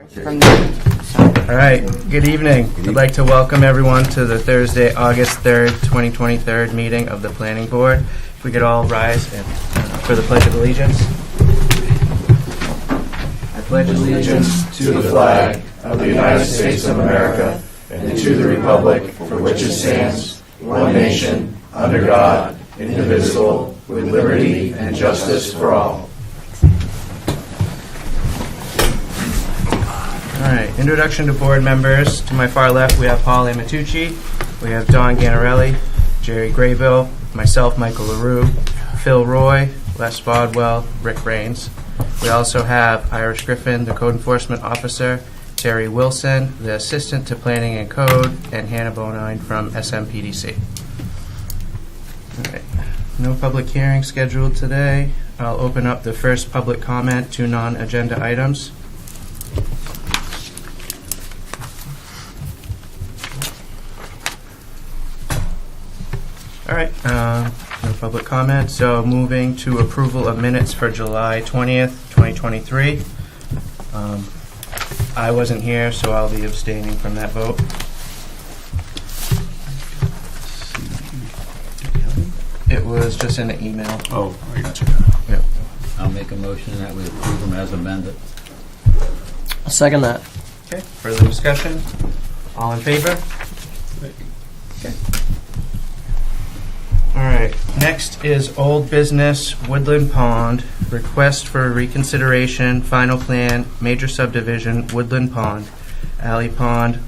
From the, All right, good evening. I'd like to welcome everyone to the Thursday, August 3rd, 2023 meeting of the Planning Board. If we could all rise for the Pledge of Allegiance. I pledge allegiance to the flag of the United States of America and to the republic for which it stands, one nation, under God, indivisible, with liberty and justice for all. All right, introduction to board members. To my far left, we have Paul Amatucci, we have Don Ganarelli, Jerry Graybill, myself, Michael LaRue, Phil Roy, Les Bodwell, Rick Rains. We also have Irish Griffin, the Code Enforcement Officer, Terry Wilson, the Assistant to Planning and Code, and Hannah Bonine from SMPDC. All right, no public hearing scheduled today. I'll open up the first public comment to non-agenda items. All right, no public comment. So moving to approval of minutes for July 20th, 2023. I wasn't here, so I'll be abstaining from that vote. It was just in the email. Oh, I got you. Yeah. I'll make a motion that we approve them as amended. I'll second that. Okay, further discussion? All in favor? Okay. All right, next is old business, Woodland Pond, request for reconsideration, final plan, major subdivision, Woodland Pond, Alley Pond,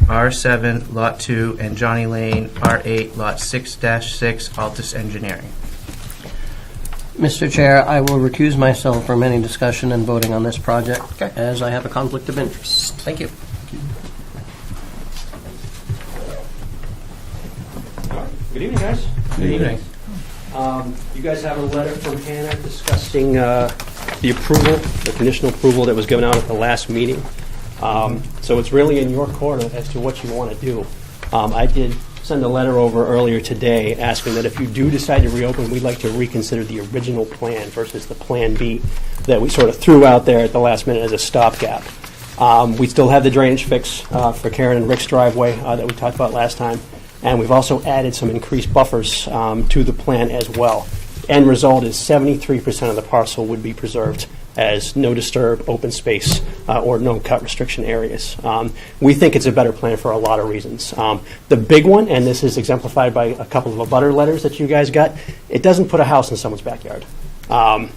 R7, Lot 2, and Johnny Lane, R8, Lot 6-6, Altus Engineering. Mr. Chair, I will recuse myself from any discussion and voting on this project, Okay. as I have a conflict of interest. Thank you. Good evening, guys. Good evening. You guys have a letter from Hannah discussing the approval, the conditional approval that was given out at the last meeting. So it's really in your court as to what you want to do. I did send a letter over earlier today asking that if you do decide to reopen, we'd like to reconsider the original plan versus the Plan B that we sort of threw out there at the last minute as a stopgap. We still have the drainage fix for Karen and Rick's driveway that we talked about last time. And we've also added some increased buffers to the plan as well. End result is 73% of the parcel would be preserved as no disturb, open space, or no cut restriction areas. We think it's a better plan for a lot of reasons. The big one, and this is exemplified by a couple of abutter letters that you guys got, it doesn't put a house in someone's backyard. That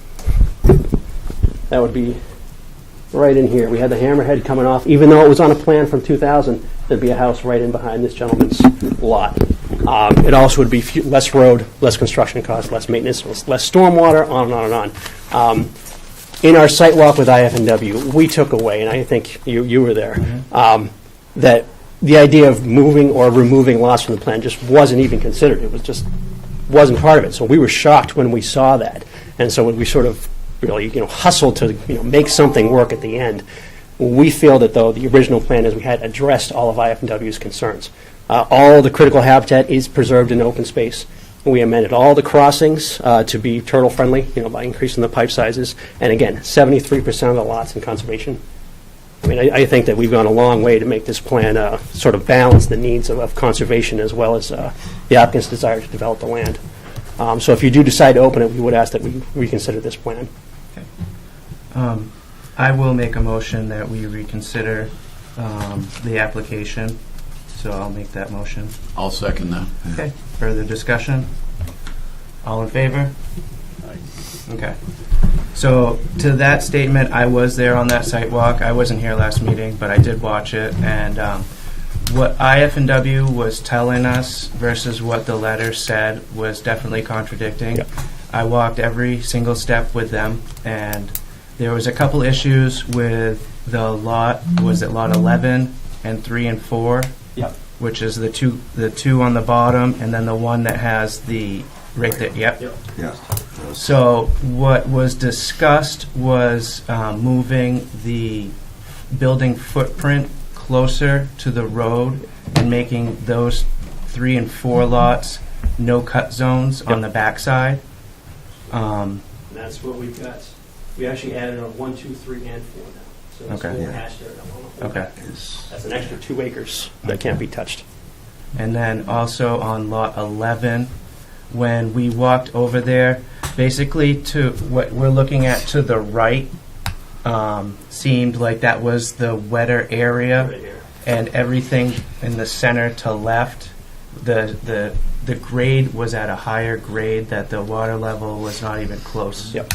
would be right in here. We had the hammerhead coming off. Even though it was on a plan from 2000, there'd be a house right in behind this gentleman's lot. It also would be less road, less construction costs, less maintenance, less stormwater, on and on and on. In our site walk with IF&W, we took away, and I think you were there, that the idea of moving or removing lots from the plan just wasn't even considered. It was just wasn't part of it. So we were shocked when we saw that, and so we sort of really hustled to make something work at the end. We feel that, though, the original plan as we had addressed all of IF&W's concerns. All the critical habitat is preserved in open space. We amended all the crossings to be turtle-friendly, by increasing the pipe sizes. And again, 73% of the lots in conservation. I mean, I think that we've gone a long way to make this plan sort of balance the needs of conservation as well as the applicant's desire to develop the land. So if you do decide to open it, we would ask that we reconsider this plan. Okay. I will make a motion that we reconsider the application, so I'll make that motion. I'll second that. Okay, further discussion? All in favor? Okay. So to that statement, I was there on that site walk. I wasn't here last meeting, but I did watch it, and what IF&W was telling us versus what the letter said was definitely contradicting. Yep. I walked every single step with them, and there was a couple issues with the lot. Was it lot 11 and 3 and 4? Yep. Which is the two on the bottom, and then the one that has the right there. Yep. Yeah. So what was discussed was moving the building footprint closer to the road and making those 3 and 4 lots no cut zones on the backside. And that's what we've got. We actually added a 1, 2, 3, and 4 now. So it's Okay. full pasture along the whole Okay. back. That's an extra 2 acres that can't be touched. And then also on lot 11, when we walked over there, basically to what we're looking at to the right, seemed like that was the wetter area, Right here. and everything in the center to left, the grade was at a higher grade, that the water level was not even close. Yep.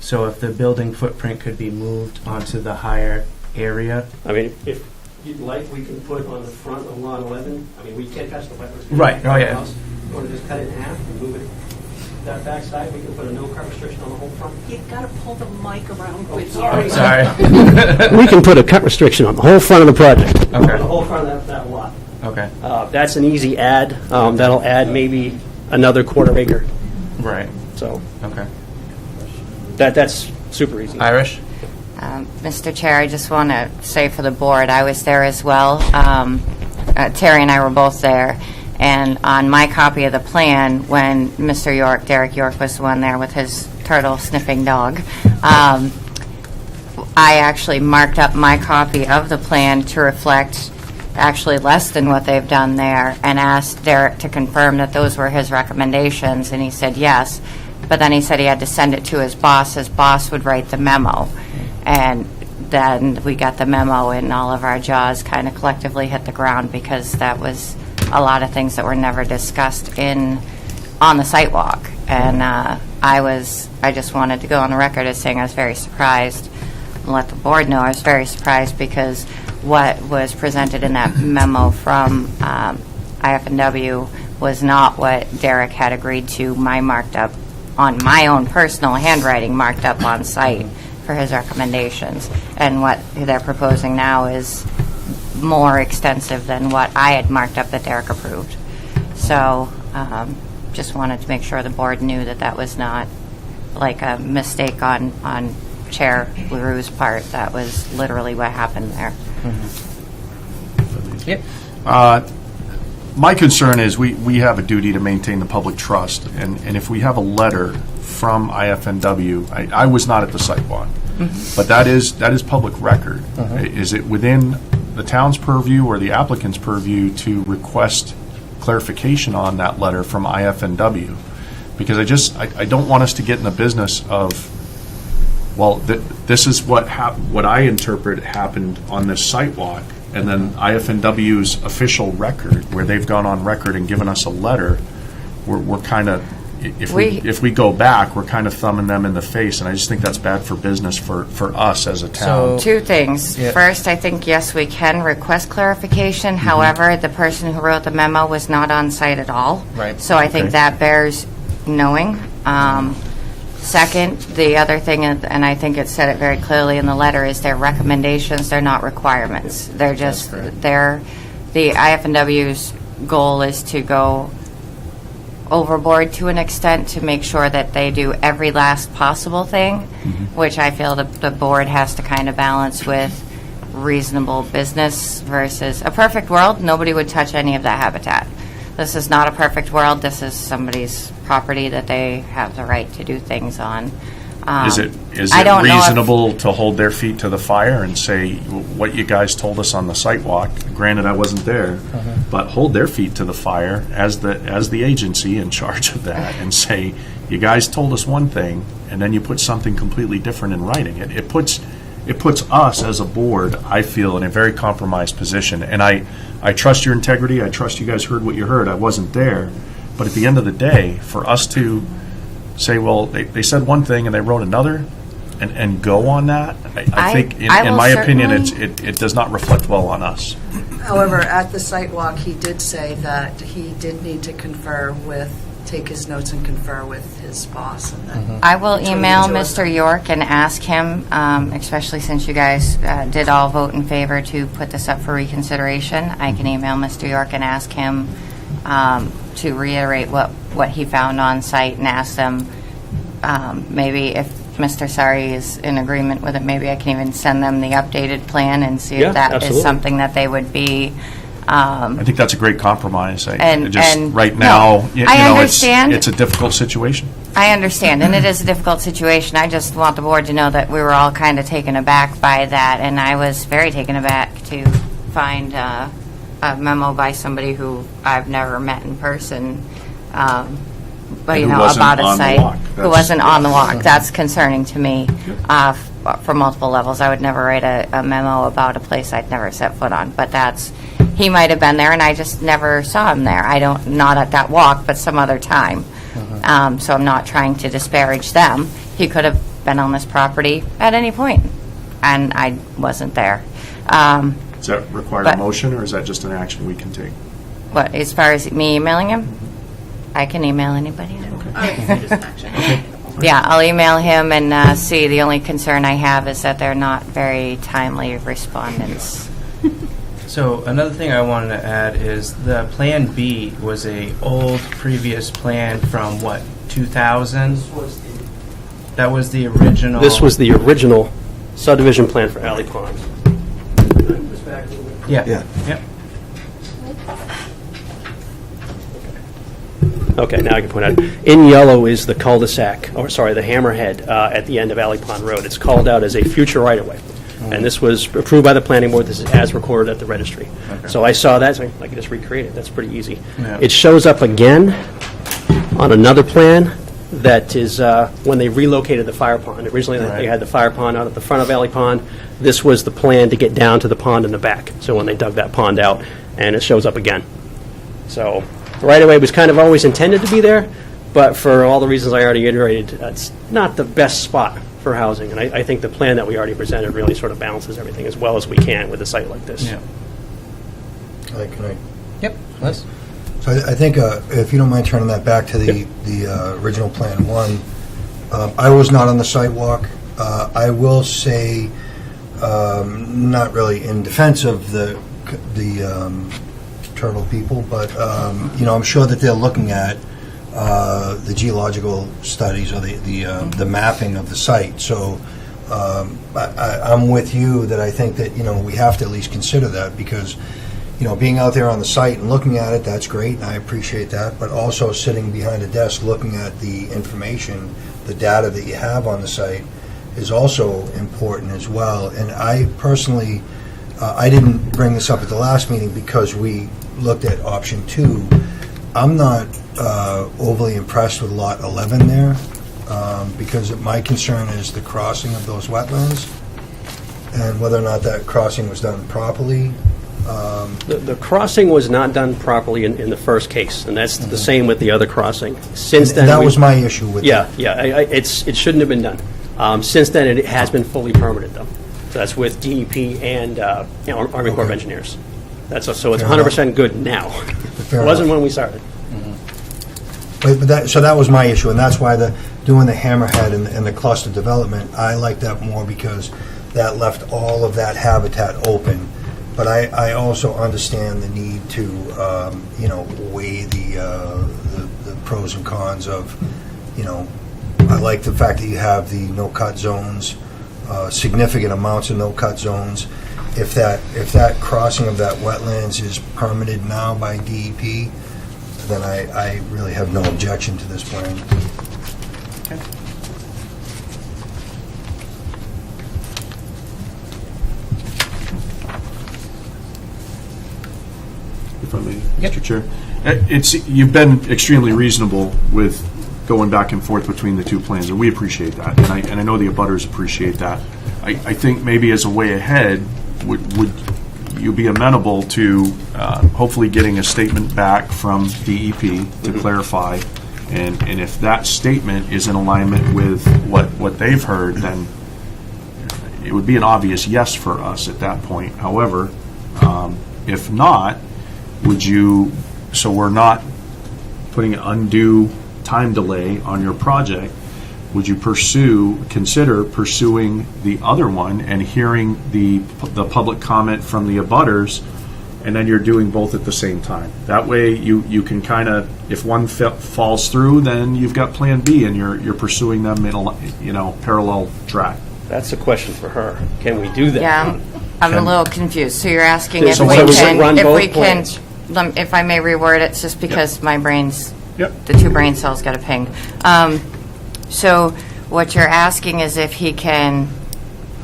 So if the building footprint could be moved onto the higher area. I mean, if you'd like, we can put on the front of lot 11, I mean, we can't touch the wetlands. Right. Oh, yeah. You want to just cut it in half and move it that back side, we can put a no cut restriction on the whole front. You gotta pull the mic around with you. Sorry. Sorry. We can put a cut restriction on the whole front of the project. Okay. The whole front of that lot. Okay. That's an easy add. That'll add maybe another quarter acre. Right. So Okay. that's super easy. Irish? Mr. Chair, I just want to say for the board, I was there as well. Terry and I were both there. And on my copy of the plan, when Mr. York, Derek York, was the one there with his turtle-sniffing dog, I actually marked up my copy of the plan to reflect actually less than what they've done there, and asked Derek to confirm that those were his recommendations, and he said yes. But then he said he had to send it to his boss. His boss would write the memo. And then we got the memo, and all of our jaws kind of collectively hit the ground, because that was a lot of things that were never discussed on the site walk. And I just wanted to go on the record as saying I was very surprised, and let the board know I was very surprised, because what was presented in that memo from IF&W was not what Derek had agreed to. My marked up on my own personal handwriting, marked up on site for his recommendations. And what they're proposing now is more extensive than what I had marked up that Derek approved. So just wanted to make sure the board knew that that was not like a mistake on Chair LaRue's part. That was literally what happened there. Yep. My concern is we have a duty to maintain the public trust, and if we have a letter from IFNW, I was not at the site walk, but that is public record. Is it within the town's purview or the applicant's purview to request clarification on that letter from IFNW? Because I don't want us to get in the business of, well, this is what I interpret happened on this site walk, and then IFNW's official record, where they've gone on record and given us a letter, we're kind of, if we go back, we're kind of thumbing them in the face, and I just think that's bad for business for us as a town. Two things. Yeah. First, I think, yes, we can request clarification. However, the person who wrote the memo was not on site at all. Right. So I think Okay. that bears knowing. Second, the other thing, and I think it said it very clearly in the letter, is they're recommendations, they're not requirements. They're just, correct. the IF&W's goal is to go overboard to an extent to make sure that they do every last possible thing, which I feel the board has to kind of balance with reasonable business versus a perfect world. Nobody would touch any of that habitat. This is not a perfect world. This is somebody's property that they have the right to do things on. Is it I don't know if- reasonable to hold their feet to the fire and say what you guys told us on the site walk? Granted, I wasn't there, but hold their feet to the fire as the agency in charge of that, and say, you guys told us one thing, and then you put something completely different in writing. It puts us as a board, I feel, in a very compromised position. And I trust your integrity. I trust you guys heard what you heard. I wasn't there, but at the end of the day, for us to say, well, they said one thing and they wrote another, and go on that, I think, in will my opinion, certainly- it does not reflect well on us. However, at the site walk, he did say that he did need to take his notes and confer with his boss. And then I will between email the two of Mr. them. York and ask him, especially since you guys did all vote in favor to put this up for reconsideration. I can email Mr. York and ask him to reiterate what he found on site, and ask them maybe if Mr. Sari is in agreement with it, maybe I can even send them the updated plan and see Yeah, if that absolutely. is something that they would be. I think that's a great compromise. And right no, now, I understand. it's a difficult situation. I understand, and it is a difficult situation. I just want the board to know that we were all kind of taken aback by that, and I was very taken aback to find a memo by somebody who I've never met in person, but, And who wasn't about a on the site. walk. Who wasn't on the walk. That's concerning to me for multiple levels. I would never write a memo about a place I'd never set foot on, but he might have been there, and I just never saw him there. Not at that walk, but some other time. So I'm not trying to disparage them. He could have been on this property at any point, and I wasn't there. Does that require a But- motion, or is that just an action we can take? What, as far as me emailing him? I can email anybody. Yeah, I'll email him and see. The only concern I have is that they're not very timely respondents. So another thing I wanted to add is the Plan B was a old previous plan from what, 2000? That was the original. This was the original subdivision plan for Alley Pond. Yeah. Yeah. Yep. Okay, now I can point out. In yellow is the cul-de-sac, or sorry, the hammerhead at the end of Alley Pond Road. It's called out as a future right-of-way. And this was approved by the planning board. This is as recorded at the registry. So I saw that, so I can just recreate it. That's pretty easy. Yeah. It shows up again on another plan that is when they relocated the fire pond. Originally, Right. they had the fire pond out at the front of Alley Pond. This was the plan to get down to the pond in the back. So when they dug that pond out, and it shows up again. So the right-of-way was kind of always intended to be there, but for all the reasons I already iterated, it's not the best spot for housing. And I think the plan that we already presented really sort of balances everything as well as we can with a site like this. Yeah. Can I? Yep. Les? So I think, if you don't mind turning that back to the original Plan 1, I was not on the sidewalk. I will say, not really in defense of the Turtle people, but, I'm sure that they're looking at the geological studies or the mapping of the site. So I'm with you that I think that, we have to at least consider that because, being out there on the site and looking at it, that's great, and I appreciate that, but also sitting behind a desk looking at the information, the data that you have on the site is also important as well. And I personally, I didn't bring this up at the last meeting because we looked at option 2. I'm not overly impressed with Lot 11 there because my concern is the crossing of those wetlands and whether or not that crossing was done properly. The crossing was not done properly in the first case, and that's the same with the other crossing. Since then, And that was my issue with Yeah, it. yeah, it shouldn't have been done. Since then, it has been fully permitted, though. So that's with DEP and Army Corps of Engineers. So it's Fair 100% good now. Fair It wasn't enough. when we started. So that was my issue, and that's why doing the hammerhead and the cluster development, I like that more because that left all of that habitat open. But I also understand the need to, weigh the pros and cons of, I like the fact that you have the no-cut zones, significant amounts of no-cut zones. If that crossing of that wetlands is permitted now by DEP, then I really have no objection to this plan. If I may, Mr. Chair. You've been extremely reasonable with going back and forth between the two plans, and we appreciate that, and I know the abutters appreciate that. I think maybe as a way ahead, would you be amenable to hopefully getting a statement back from DEP to clarify, and if that statement is in alignment with what they've heard, then it would be an obvious yes for us at that point. However, if not, so we're not putting an undue time delay on your project, would you consider pursuing the other one and hearing the public comment from the abutters, and then you're doing both at the same time? That way you can kind of, if one falls through, then you've got Plan B and you're pursuing them in a parallel track. That's a question for her. Can we do that? Yeah, I'm a little confused. So you're asking if So we so we can, run if both we can, plans? if I may reword it, it's just because my brain's, Yep. the two brain cells got a ping. So what you're asking is if he can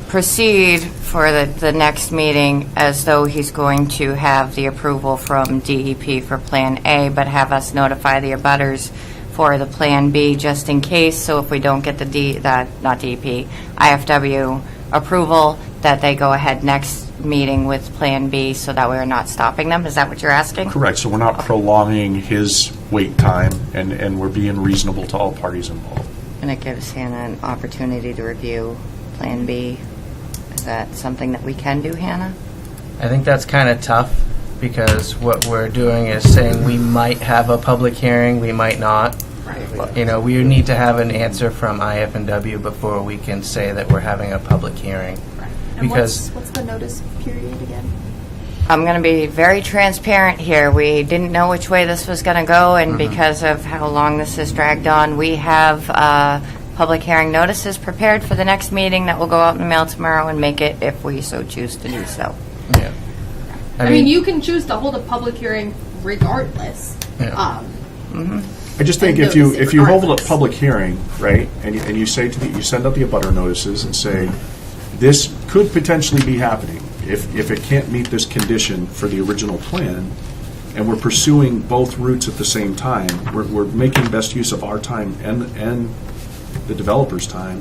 proceed for the next meeting as though he's going to have the approval from DEP for Plan A, but have us notify the abutters for the Plan B just in case, so if we don't get the not DEP, IFW approval, that they go ahead next meeting with Plan B so that we're not stopping them? Is that what you're asking? Correct, so we're not prolonging his wait time, and we're being reasonable to all parties involved. And it gives Hannah an opportunity to review Plan B. Is that something that we can do, Hannah? I think that's kind of tough because what we're doing is saying we might have a public hearing, we might not. You know, we need to have an answer from IF&W before we can say that we're having a public hearing. And Because what's the notice period again? I'm going to be very transparent here. We didn't know which way this was going to go, and because of how long this has dragged on, we have public hearing notices prepared for the next meeting that will go out in the mail tomorrow and make it if we so choose to do so. yeah. I mean, you can choose to hold a public hearing regardless. Yeah. I just think And if you notice hold a regardless. public hearing, right, and you say you send out the abutter notices and say, this could potentially be happening if it can't meet this condition for the original plan, and we're pursuing both routes at the same time, we're making best use of our time and the developer's time,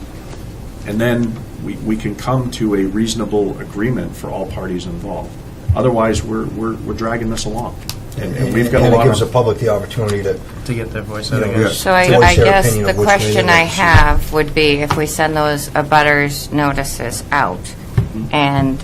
and then we can come to a reasonable agreement for all parties involved. Otherwise, we're dragging this along, and we've got a And it lot gives the of. public the opportunity to, To get their voice You out know, again. yeah. So I voice their guess opinion the of which way they question like I to see it. have would be if we send those abutters notices out and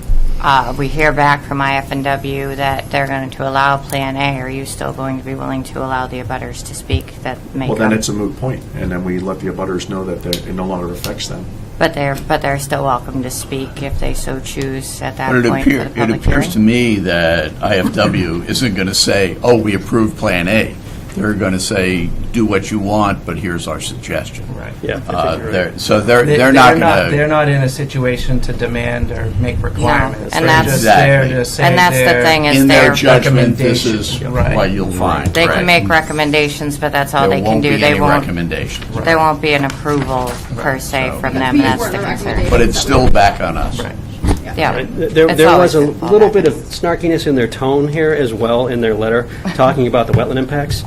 we hear back from IF&W that they're going to allow Plan A, are you still going to be willing to allow the abutters to speak that make Well, then up? it's a moot point, and then we let the abutters know that it no longer affects them. But they're still welcome to speak if they so choose at that But point for the it public appears to hearing. me that IFW isn't going to say, oh, we approve Plan A. They're going to say, do what you want, but here's our suggestion. Right. Yeah. I think you're right. So they're not going They're to, not in a situation to demand or make requirements. and They're that's- just there Exactly. to say And that's the their- thing is in their they're, judgment, this is recommendation. Right. what you'll find. they Right. can make recommendations, but that's all There they can won't do. be They any won't. recommendations. There won't be an approval per se So- from If them. we That's were the the concern. recommendation. But it's still back on us. Right. Yeah. There It's was always a gonna fall little back bit on of snarkiness in their tone here as well in their letter, talking about the wetland impacts.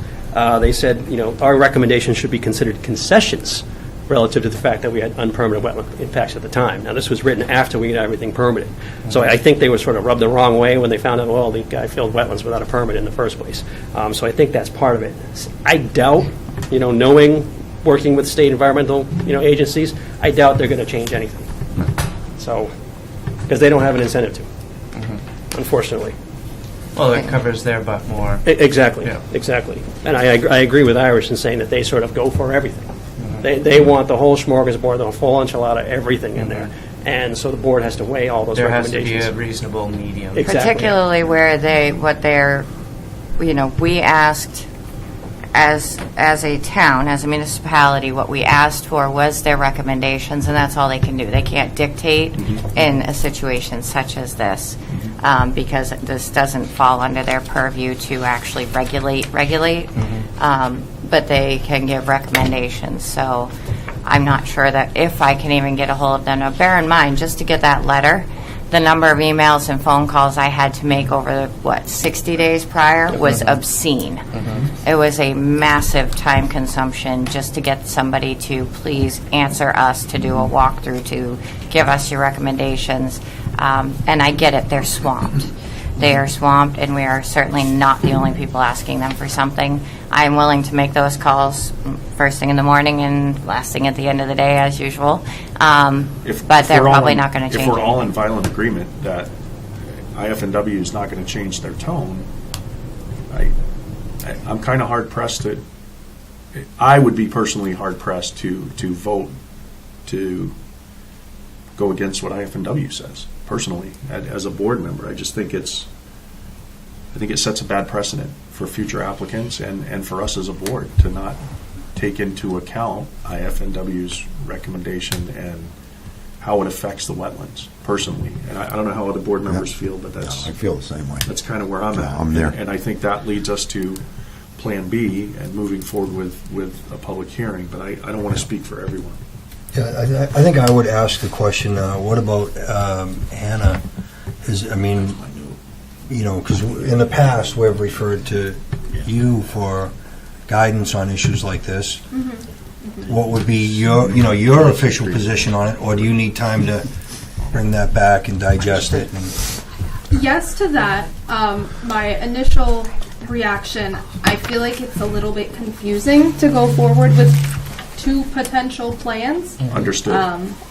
They said, our recommendations should be considered concessions relative to the fact that we had unpermitted wetland impacts at the time. Now, this was written after we got everything permitted. So I think they were sort of rubbed the wrong way when they found out, well, the guy filled wetlands without a permit in the first place. So I think that's part of it. I doubt, knowing, working with state environmental, agencies, I doubt they're going to change anything. So, because they don't have an incentive to, unfortunately. Well, it covers their butt more. Exactly, Yeah. exactly. And I agree with Irish in saying that they sort of go for everything. They want the whole smorgasbord, the full enchilada, everything in there. And so the board has to weigh all those There has to be recommendations. a reasonable medium. Exactly. Particularly where we asked as a town, as a municipality, what we asked for was their recommendations, and that's all they can do. They can't dictate in a situation such as this, because this doesn't fall under their purview to actually regulate. But they can give recommendations. So I'm not sure that if I can even get a hold of them. Now, bear in mind, just to get that letter, the number of emails and phone calls I had to make over, 60 days prior was obscene. It was a massive time consumption just to get somebody to please answer us, to do a walkthrough, to give us your recommendations. And I get it, they're swamped. They are swamped, and we are certainly not the only people asking them for something. I am willing to make those calls first thing in the morning and last thing at the end of the day, as usual. But they're probably not going to change If we're all it. in violent agreement that IF&W is not going to change their tone, I'm kind of hard pressed to. I would be personally hard pressed to vote to go against what IF&W says. Personally, as a board member, I just think I think it sets a bad precedent for future applicants and for us as a board to not take into account IF&W's recommendation and how it affects the wetlands personally. And I don't know how other board members feel, but I feel the same way. that's kind of where I'm at. I'm there. And I think that leads us to Plan B and moving forward with a public hearing, but I don't want to speak for everyone. Yeah, I think I would ask the question, what about Hannah? I mean, you know, because in the past, we've referred to you for guidance on issues like this. What would be your official position on it, or do you need time to bring that back and digest it? Yes to that. My initial reaction, I feel like it's a little bit confusing to go forward with two potential plans. Understood.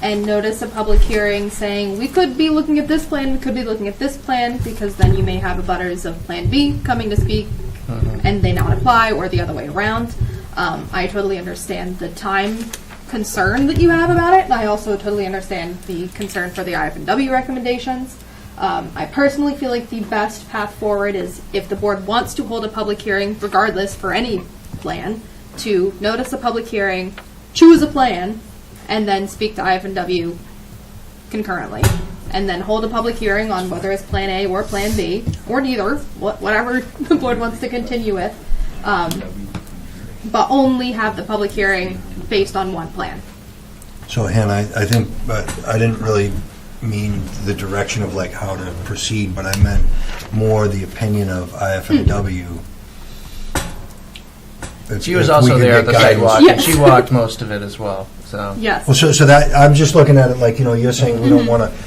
And notice a public hearing saying, we could be looking at this plan, we could be looking at this plan, because then you may have abutters of Plan B coming to speak, and they not apply, or the other way around. I totally understand the time concern that you have about it, and I also totally understand the concern for the IF&W recommendations. I personally feel like the best path forward is, if the board wants to hold a public hearing, regardless for any plan, to notice a public hearing, choose a plan, and then speak to IF&W concurrently. And then hold a public hearing on whether it's Plan A or Plan B, or neither, whatever the board wants to continue with, but only have the public hearing based on one plan. So, Hannah, I think, but I didn't really mean the direction of like how to proceed, but I meant more the opinion of IF&W. She was also there at the sidewalk, and she walked most of it as well. So Yes. Well, so that I'm just looking at it like, you know, you're saying we don't want to,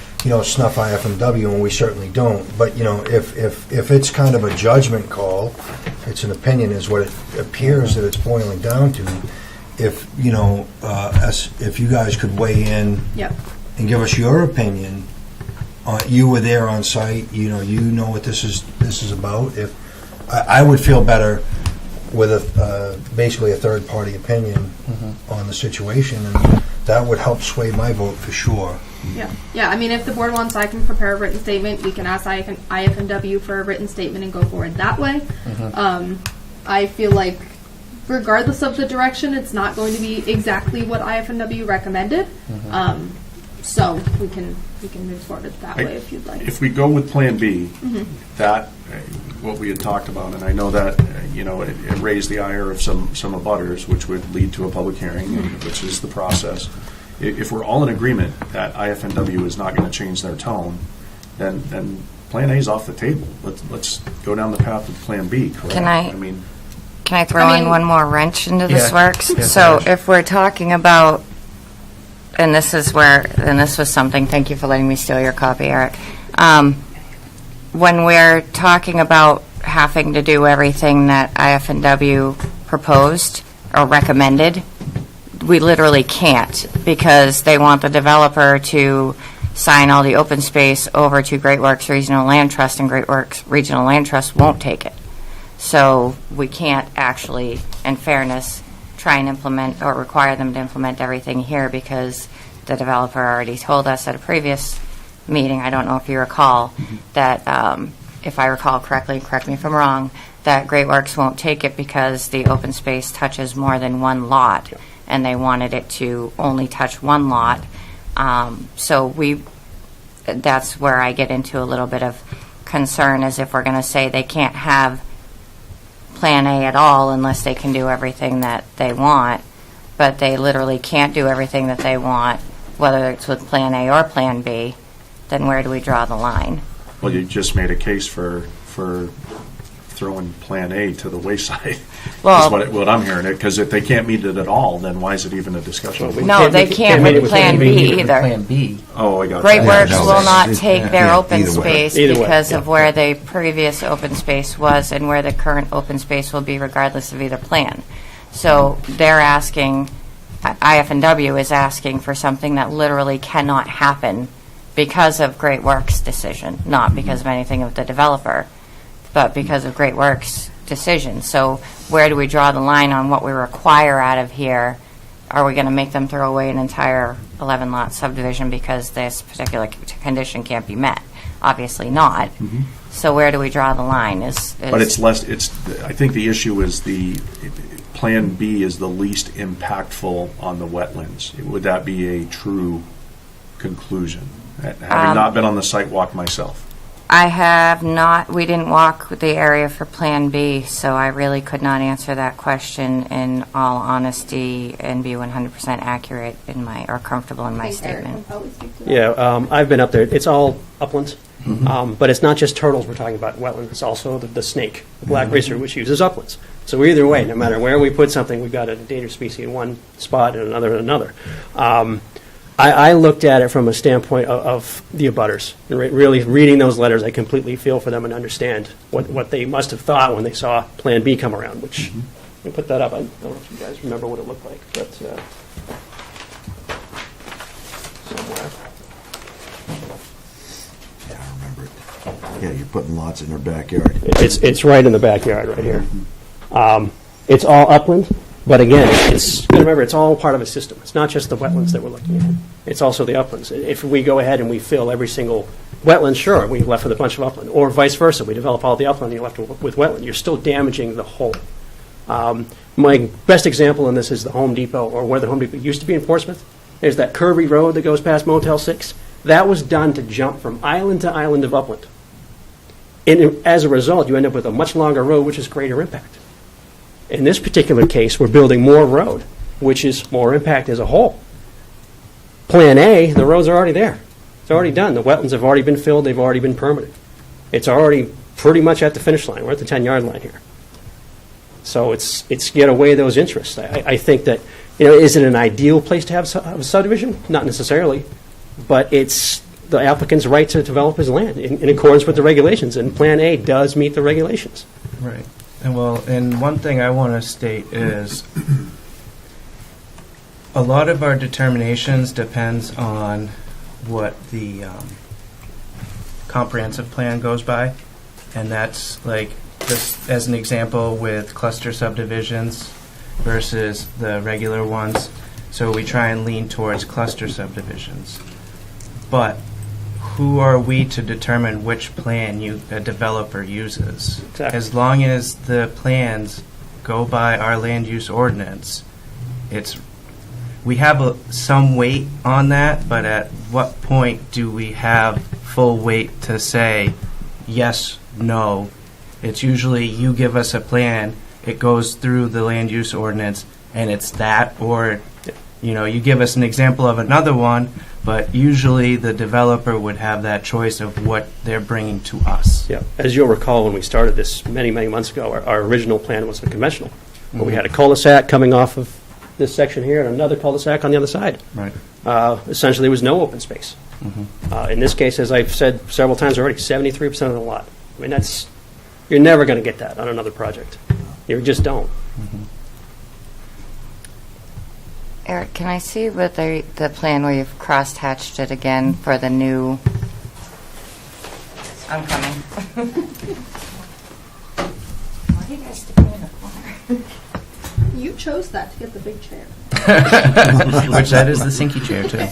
snuff IF&W, and we certainly don't. But if it's kind of a judgment call, it's an opinion, is what it appears that it's boiling down to. If if you guys could weigh in and give us your opinion, you were there on site. You know what this is about. If I would feel better with basically a third-party opinion on the situation, and that would help sway my vote for sure. Yeah. I mean, if the board wants, I can prepare a written statement. We can ask IF&W for a written statement and go forward that way. I feel like, regardless of the direction, it's not going to be exactly what IF&W recommended. So we can move forward that way if you'd like. If we go with Plan B, that what we had talked about, and I know that it raised the ire of some abutters, which would lead to a public hearing, which is the process. If we're all in agreement that IF&W is not going to change their tone, then Plan A is off the table. Let's go down the path of Plan B. Correct? Can I throw in one more wrench into this works? Yeah, so if we're talking about, and this was something, thank you for letting me steal your copy, Eric. When we're talking about having to do everything that IF&W proposed or recommended, we literally can't, because they want the developer to sign all the open space over to Great Works Regional Land Trust, and Great Works Regional Land Trust won't take it. So we can't actually, in fairness, try and implement or require them to implement everything here, because the developer already told us at a previous meeting, I don't know if you recall, that if I recall correctly, correct me if I'm wrong, that Great Works won't take it because the open space touches more than one lot, and they wanted it to only touch one lot. So that's where I get into a little bit of concern, is if we're going to say they can't have Plan A at all unless they can do everything that they want, but they literally can't do everything that they want, whether it's with Plan A or Plan B, then where do we draw the line? Well, you just made a case for throwing Plan A to the wayside. Well, is what I'm hearing. Because if they can't meet it at all, then why is it even a discussion? No, they can't with Plan B either. Plan B. Oh, I got Great you. Works will not take their open either way. space Either way, because of where the previous open space was and where the current open space will be, regardless of either plan. So they're asking, IF&W is asking for something that literally cannot happen because of Great Works' decision, not because of anything of the developer, but because of Great Works' decision. So where do we draw the line on what we require out of here? Are we going to make them throw away an entire 11-lot subdivision because this particular condition can't be met? Obviously not. So where do we draw the line? But it's less. I think the issue is Plan B is the least impactful on the wetlands. Would that be a true conclusion? Having not been on the site walk myself. I have not, we didn't walk the area for Plan B, so I really could not answer that question in all honesty and be 100% accurate in my, or comfortable in my I think Eric statement. will probably speak to that. Yeah, I've been up there. It's all uplands. But it's not just turtles we're talking about in wetlands. It's also the snake, the black racer, which uses uplands. So either way, no matter where we put something, we've got an endangered species in one spot and another in another. I looked at it from a standpoint of the abutters. Really reading those letters, I completely feel for them and understand what they must have thought when they saw Plan B come around, which, let me put that up. I don't know if you guys remember what it looked like, but somewhere. Yeah, I remember it. Yeah, you're putting lots in their backyard. It's right in the backyard, right here. It's all upland, but again, remember, it's all part of a system. It's not just the wetlands that we're looking at. It's also the uplands. If we go ahead and we fill every single wetland, sure, we're left with a bunch of upland. Or vice versa, we develop all the upland and you're left with wetland. You're still damaging the whole. My best example in this is the Home Depot, or where the Home Depot used to be in Portsmouth. There's that curvy road that goes past Motel 6. That was done to jump from island to island of upland. And as a result, you end up with a much longer road, which is greater impact. In this particular case, we're building more road, which is more impact as a whole. Plan A, the roads are already there. It's already done. The wetlands have already been filled. They've already been permitted. It's already pretty much at the finish line. We're at the 10-yard line here. So it's get away those interests. I think that, is it an ideal place to have a subdivision? Not necessarily. But it's the applicant's right to develop his land in accordance with the regulations, and Plan A does meet the regulations. Right. And one thing I want to state is a lot of our determinations depends on what the comprehensive plan goes by, and that's like just as an example with cluster subdivisions versus the regular ones. So we try and lean towards cluster subdivisions. But who are we to determine which plan a developer uses? Exactly. As long as the plans go by our land use ordinance, we have some weight on that, but at what point do we have full weight to say yes, no? It's usually you give us a plan, it goes through the land use ordinance, and it's that, or you give us an example of another one, but usually the developer would have that choice of what they're bringing to us. Yeah. As you'll recall, when we started this many, many months ago, our original plan was a conventional, where we had a cul-de-sac coming off of this section here and another cul-de-sac on the other side. Right. Essentially, there was no open space. In this case, as I've said several times already, 73% of the lot. I mean, you're never going to get that on another project. You just don't. Eric, can I see with the plan where you've cross-hatched it again for the new? I'm coming. What are you guys doing in the corner? You chose that to get the big chair. Which that is the sinky chair, too.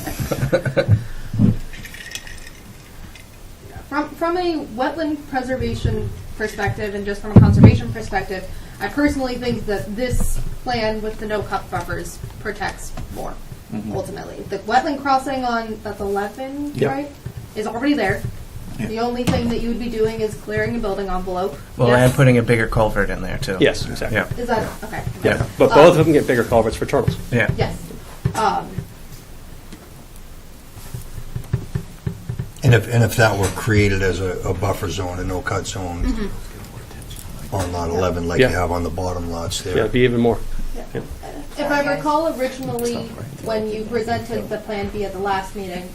From a wetland preservation perspective and just from a conservation perspective, I personally think that this plan with the no-cut buffers protects more, ultimately. The wetland crossing that's 11, Yep. right, is already there. The only thing that you would be doing is clearing a building envelope. Well, Yes. and putting a bigger culvert in there, too. Yes, exactly. Yeah. Is that, okay. Yeah. But both of them get bigger culverts for turtles. Yeah. Yes. And if that were created as a buffer zone, a no-cut zone on lot 11, like Yeah. you have on the bottom lots Yeah, there. it'd be even more. If I recall originally, when you presented the Plan B at the last meeting,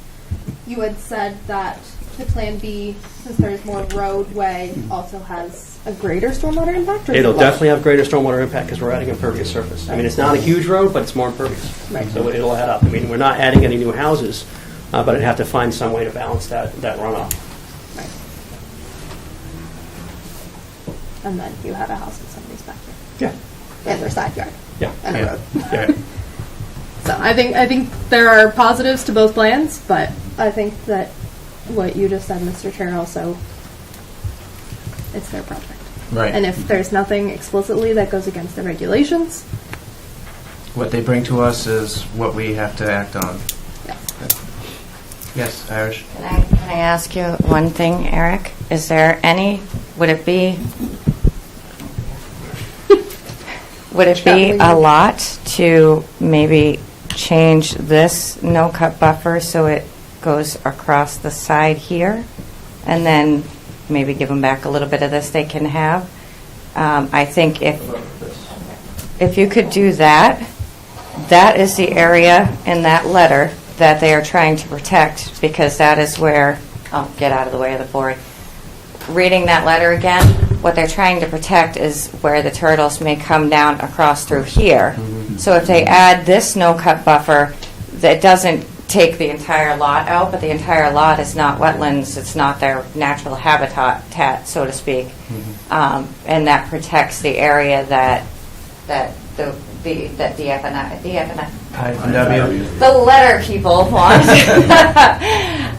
you had said that the Plan B, since there's more roadway, also has a greater stormwater impact? or is It'll it less? definitely have greater stormwater impact because we're adding impervious surface. I mean, it's not a huge road, but it's more impervious. Right. So it'll add up. I mean, we're not adding any new houses, but I'd have to find some way to balance that runoff. Right. And then you have a house in somebody's backyard. Yeah. And their side yard. Yeah. And a road. Yeah. So I think there are positives to both plans, but I think that what you just said, Mr. Chair, also, it's their project. Right. And if there's nothing explicitly that goes against the regulations, What they bring to us is what we have to act on. yes. Yes, Irish? Can I Can I ask you one thing, Eric? Is there any, would it be a lot to maybe change this no-cut buffer so it goes across the side here? And then maybe give them back a little bit of this they can have? I think if you could do that, that is the area in that letter that they are trying to protect, because that is where, I'll get out of the way of the board. Reading that letter again, what they're trying to protect is where the turtles may come down across through here. So if they add this no-cut buffer, that doesn't take the entire lot out, but the entire lot is not wetlands, it's not their natural habitat, so to speak. And that protects the area that IFNW. the letter people want.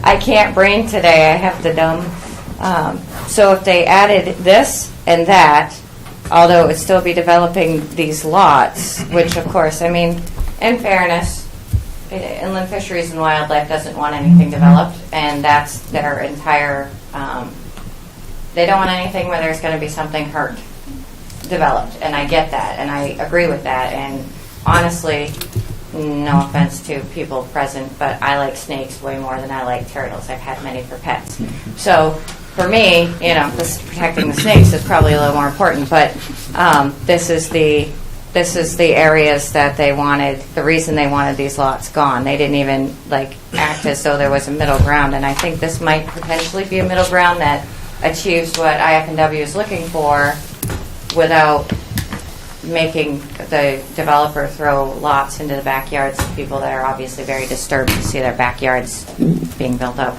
I can't brain today. I have the dumb. So if they added this and that, although it would still be developing these lots, which of course, I mean, in fairness, Inland Fisheries and Wildlife doesn't want anything developed, and that's their entire, they don't want anything where there's going to be something hurt developed, and I get that, and I agree with that, and honestly, no offense to people present, but I like snakes way more than I like turtles. I've had many for pets. So for me, you know, this protecting the snakes is probably a little more important, but this is the areas that they wanted, the reason they wanted these lots gone. They didn't even act as though there was a middle ground, and I think this might potentially be a middle ground that achieves what IFNW is looking for without making the developer throw lots into the backyards of people that are obviously very disturbed to see their backyards being built up.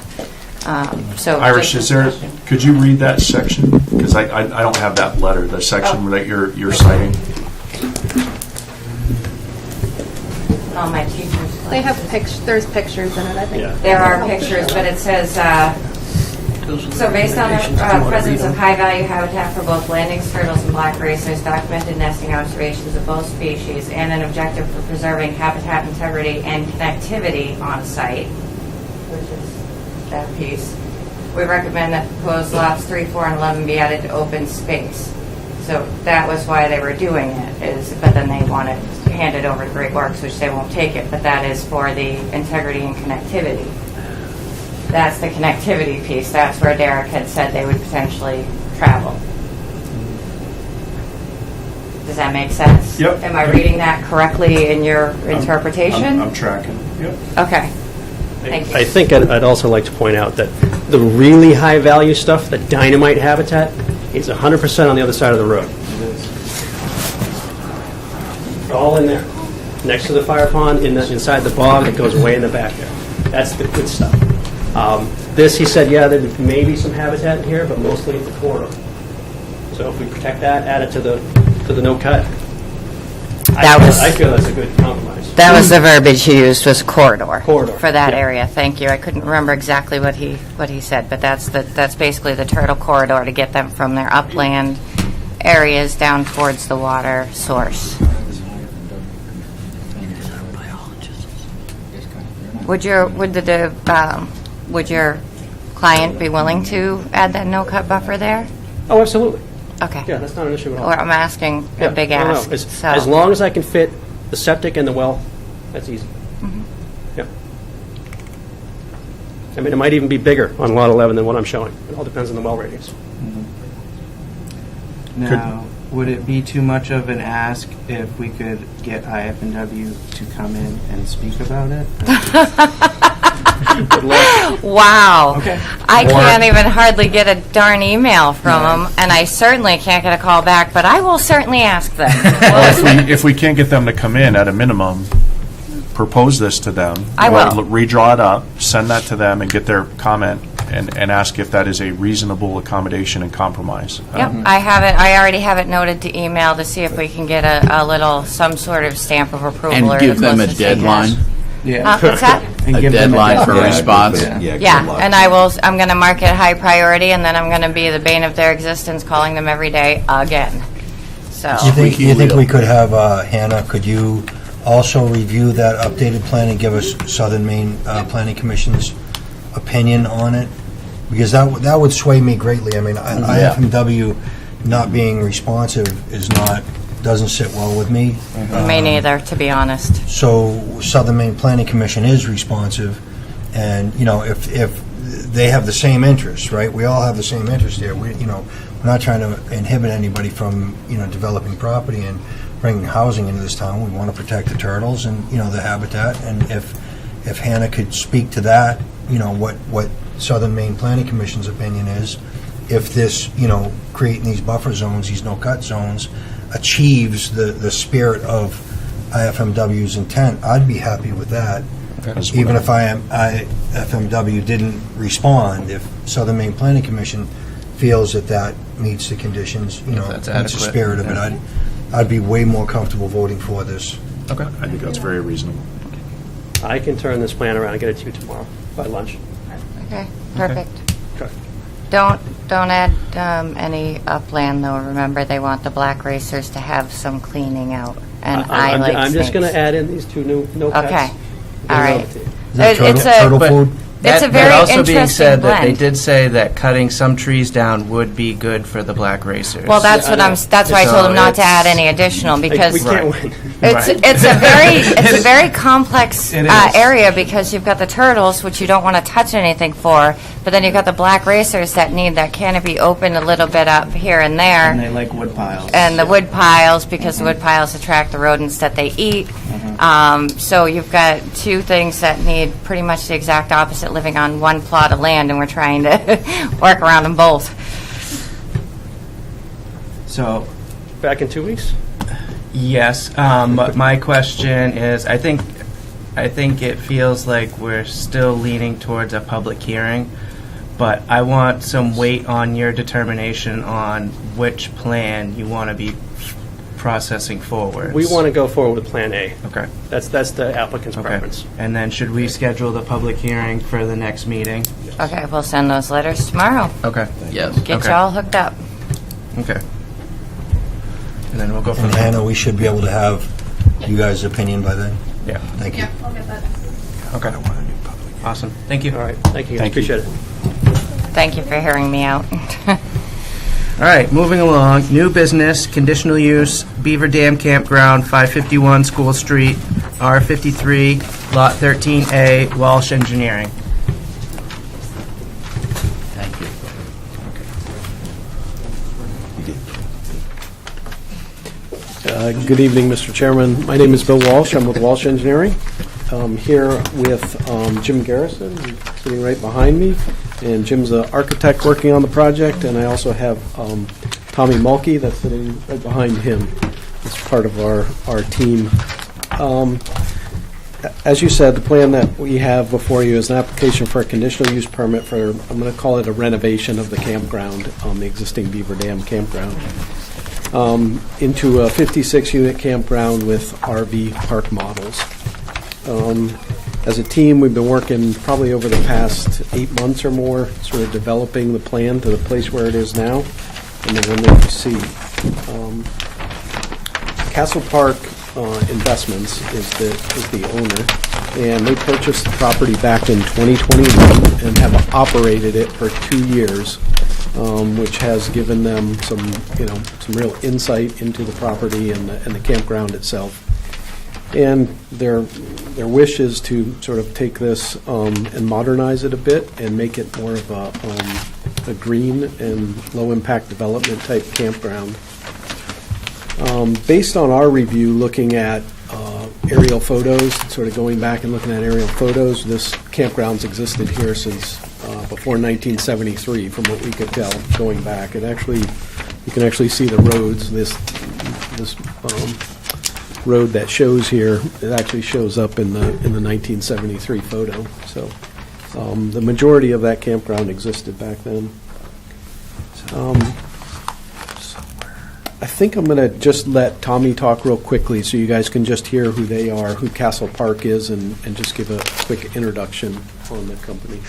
So Irish, could you read that section? Because I don't have that letter, the section that you're citing. All my teachers. They have there's pictures in it, I think. Yeah. There are pictures, but it says, so based on the presence of high-value habitat for both landing turtles and black racers, documented nesting observations of both species, and an objective for preserving habitat integrity and connectivity on site, which is that piece, we recommend that proposed lots 3, 4, and 11 be added to open space. So that was why they were doing it, but then they want to hand it over to Great Works, which they won't take it, but that is for the integrity and connectivity. That's the connectivity piece. That's where Derek had said they would potentially travel. Does that make sense? Yep. Am I reading that correctly in your interpretation? I'm tracking. Yep. Okay. Thank you. I think I'd also like to point out that the really high-value stuff, the dynamite habitat, is 100% on the other side of the road. All in there, next to the fire pond, inside the bog that goes way in the back there. That's the good stuff. This, he said, yeah, there may be some habitat in here, but mostly at the corridor. So if we protect that, add it to the no cut, I feel that's a good compromise. That was the verbiage he used, was corridor. Corridor, For that yeah. area. Thank you. I couldn't remember exactly what he said, but that's basically the turtle corridor to get them from their upland areas down towards the water source. Would your client be willing to add that no-cut buffer there? Oh, absolutely. Okay. Yeah, that's not an issue at all. Or I'm asking Yeah, a big no, no. ask. As long as I can fit the septic and the well, that's easy. Yeah. I mean, it might even be bigger on lot 11 than what I'm showing. It all depends on the well radius. Now, would it be too much of an ask if we could get IFNW to come in and speak about it? Good luck. Wow. Okay. I can't even hardly get a darn email from them, and I certainly can't get a call back, but I will certainly ask them. If we can't get them to come in, at a minimum, propose this to them. I will. Redraw it up, send that to them, and get their comment, and ask if that is a reasonable accommodation and compromise. Yep, I already have it noted to email to see if we can get some sort of stamp of approval. And or give the them a closest they can. deadline, What's that? a deadline for response. Yeah, and I'm going to mark it high priority, and then I'm going to be the bane of their existence, calling them every day again. So. You think we could have, Hannah, could you also review that updated plan and give us Southern Maine Planning Commission's opinion on it? Because that would sway me greatly. I mean, Yeah. IFMW not being responsive doesn't sit well with me. Me neither, to be honest. So Southern Maine Planning Commission is responsive, and, you know, if they have the same interests, right? We all have the same interest here. We're not trying to inhibit anybody from, developing property and bringing housing into this town. We want to protect the turtles and, the habitat. And if Hannah could speak to that, what Southern Maine Planning Commission's opinion is, if this, creating these buffer zones, these no-cut zones, achieves the spirit of IFMW's intent, I'd be happy with that. Even if IFMW didn't respond, if Southern Maine Planning Commission feels that meets the conditions, meets the adequate, spirit of it, I'd be way more comfortable voting for this. Okay. I think that's very reasonable. I can turn this plan around and get it to you tomorrow by lunch. Okay, perfect. Okay. Don't add any upland, though. Remember, they want the black racers to have some cleaning out. And I like I'm just going snakes. to add in these two no cuts. Okay, Get all it right. over to you. Is that turtle food? It's a That very also being interesting said, that they blend. did say that cutting some trees down would be good for the black racers. Well, that's Yeah, what I know. that's why I told So them not to it's- add any additional because We can't win. it's a very complex It is. area because you've got the turtles, which you don't want to touch anything for, but then you've got the black racers that need that canopy open a little bit up here and there. And they like wood piles. And the wood piles, because the wood piles attract the rodents that they eat. So you've got two things that need pretty much the exact opposite living on one plot of land, and we're trying to work around them both. So, Back in 2 weeks? yes, but my question is, I think it feels like we're still leaning towards a public hearing, but I want some weight on your determination on which plan you want to be processing forward. We want to go forward with Plan A. Okay. That's the applicant's Okay. preference. And then should we schedule the public hearing for the next meeting? Okay, we'll send those letters tomorrow. Okay. Yes. Get Okay. you all hooked up. Okay. And then we'll go from And there. Hannah, we should be able to have you guys' opinion by then. Yeah. Thank you. I'll get that. Okay. Awesome. Thank you. All right, thank you. Thank you. Appreciate it. Thank you for hearing me out. All right, moving along. New business, conditional use, Beaver Dam Campground, 551 School Street, R53, Lot 13A, Walsh Engineering. Thank you. Good evening, Mr. Chairman. My name is Bill Walsh. I'm with Walsh Engineering. I'm here with Jim Garrison, sitting right behind me. And Jim's an architect working on the project, and I also have Tommy Mulkey that's sitting right behind him as part of our team. As you said, the plan that we have before you is an application for a conditional use permit for, I'm going to call it a renovation of the campground, the existing Beaver Dam campground, into a 56-unit campground with RV park models. As a team, we've been working probably over the past 8 months or more, sort of developing the plan to the place where it is now, and then we'll look to see. Castle Park Investments is the owner, and they purchased the property back in 2021 and have operated it for 2 years, which has given them some real insight into the property and the campground itself. And their wish is to sort of take this and modernize it a bit and make it more of a green and low-impact development type campground. Based on our review, looking at aerial photos, sort of going back and looking at aerial photos, this campground's existed here since before 1973, from what we could tell going back. You can actually see the roads. This road that shows here, it actually shows up in the 1973 photo. So the majority of that campground existed back then. I think I'm going to just let Tommy talk real quickly so you guys can just hear who they are, who Castle Park is, and just give a quick introduction on the company.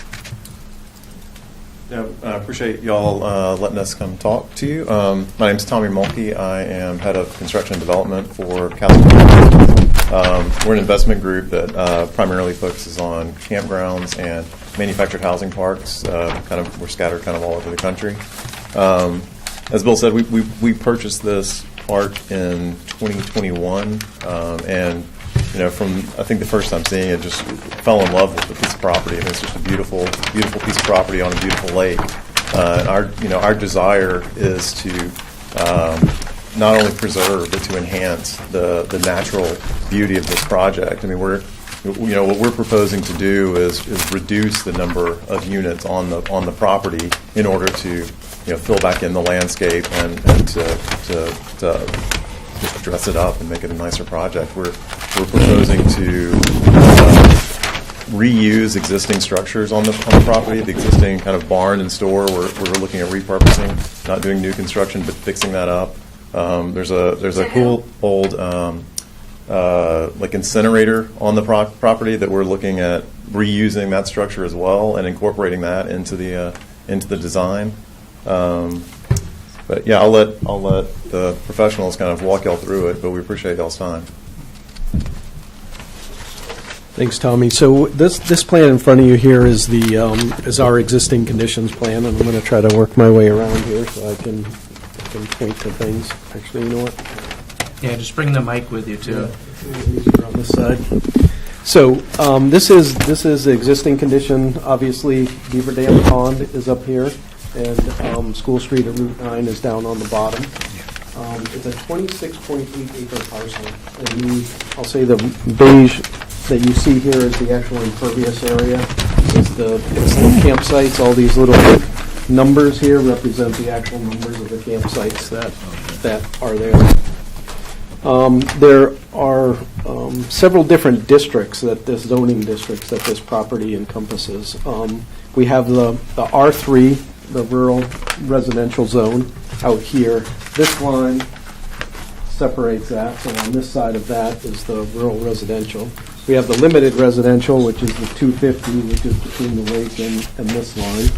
Yeah, I appreciate y'all letting us come talk to you. My name is Tommy Mulkey. I am head of construction and development for Castle Park. We're an investment group that primarily focuses on campgrounds and manufactured housing parks. We're scattered kind of all over the country. As Bill said, we purchased this park in 2021, and from I think the first time seeing it, just fell in love with the piece of property. I mean, it's just a beautiful, beautiful piece of property on a beautiful lake. And our desire is to not only preserve but to enhance the natural beauty of this project. I mean, what we're proposing to do is reduce the number of units on the property in order to fill back in the landscape and to just dress it up and make it a nicer project. We're proposing to reuse existing structures on the property, the existing kind of barn and store. We're looking at repurposing, not doing new construction, but fixing that up. There's a cool old like incinerator on the property that we're looking at reusing that structure as well and incorporating that into the design. But yeah, I'll let the professionals kind of walk y'all through it, but we appreciate y'all's time. Thanks, Tommy. So this plan in front of you here is is our existing conditions plan, and I'm going to try to work my way around here so I can point to things. Actually, you know what? Yeah, just bring the mic with you too. Yeah. On this side. So this is the existing condition. Obviously, Beaver Dam Pond is up here, and School Street at Route 9 is down on the bottom. It's a 26.8 acre parcel, and I'll say the beige that you see here is the actual impervious area. It's the campsites. All these little numbers here represent the actual numbers of the campsites that are there. There are several different districts that this property encompasses. We have the R3, the rural residential zone, out here. This line separates that, so on this side of that is the rural residential. We have the limited residential, which is the 250, which is between the lake and this line.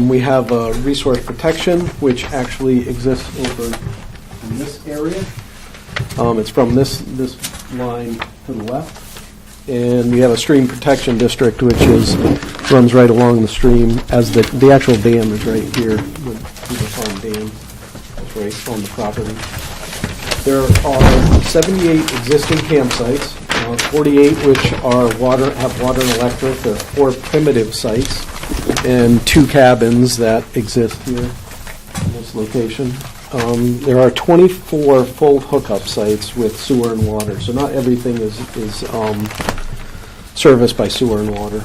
We have resource protection, which actually exists over in this area. It's from this line to the left. And we have a stream protection district, which runs right along the stream, as the actual dam is right here, the Beaver Pond Dam. That's right on the property. There are 78 existing campsites, 48 which have water and electric. There are 4 primitive sites and 2 cabins that exist here in this location. There are 24 full hookup sites with sewer and water, so not everything is serviced by sewer and water.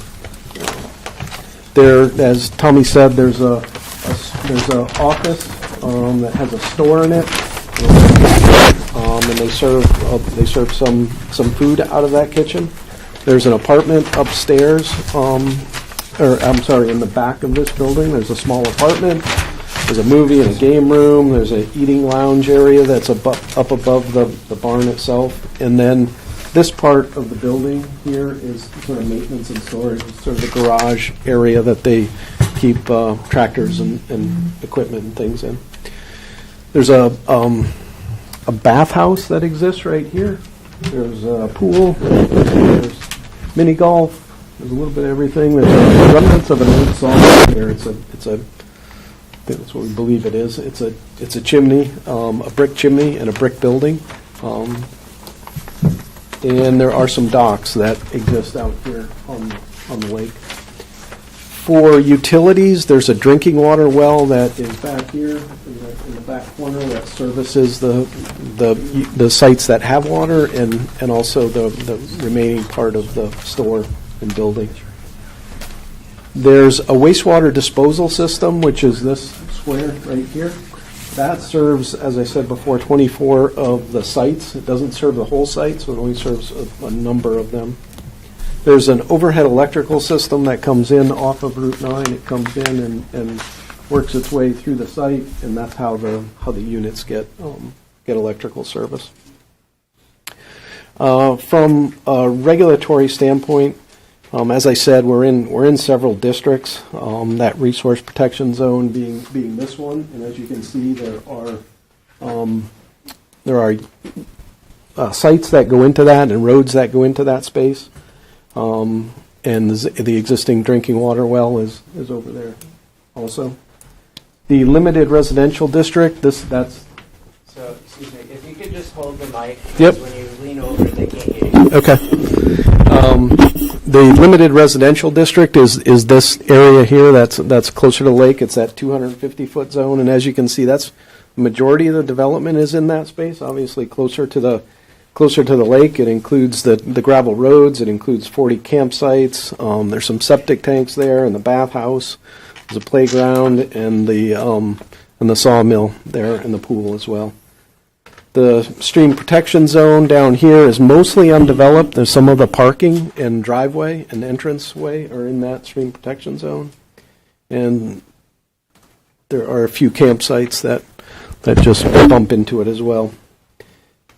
There, as Tommy said, there's a office that has a store in it. And they serve some food out of that kitchen. There's an apartment upstairs, in the back of this building. There's a small apartment. There's a movie and a game room. There's an eating lounge area that's up above the barn itself. And then this part of the building here is sort of maintenance and storage. It's sort of the garage area that they keep tractors and equipment and things in. There's a bathhouse that exists right here. There's a pool. There's mini golf. There's a little bit of everything. There's remnants of an old saw here. It's a I think that's what we believe it is. It's a chimney, a brick chimney, and a brick building. And there are some docks that exist out here on the lake. For utilities, there's a drinking water well that is back here in the back corner that services the sites that have water and also the remaining part of the store and building. There's a wastewater disposal system, which is this square right here. That serves, as I said before, 24 of the sites. It doesn't serve the whole site, so it only serves a number of them. There's an overhead electrical system that comes in off of Route 9. It comes in and works its way through the site, and that's how the units get electrical service. From a regulatory standpoint, as I said, we're in several districts. That resource protection zone being this one, and as you can see, there are sites that go into that and roads that go into that space. and the existing drinking water well is over there also. The limited residential district, that's... So, excuse me, if you could just hold the mic. Yep. When you lean over, they can't hear you. Okay. The limited residential district is this area here that's closer to the lake. It's that 250-foot zone, and as you can see, that's the majority of the development is in that space, obviously closer to the lake. It includes the gravel roads. It includes 40 campsites. There's some septic tanks there and the bathhouse. There's a playground and the sawmill there and the pool as well. The stream protection zone down here is mostly undeveloped. There's some of the parking and driveway and entranceway are in that stream protection zone. And there are a few campsites that just bump into it as well.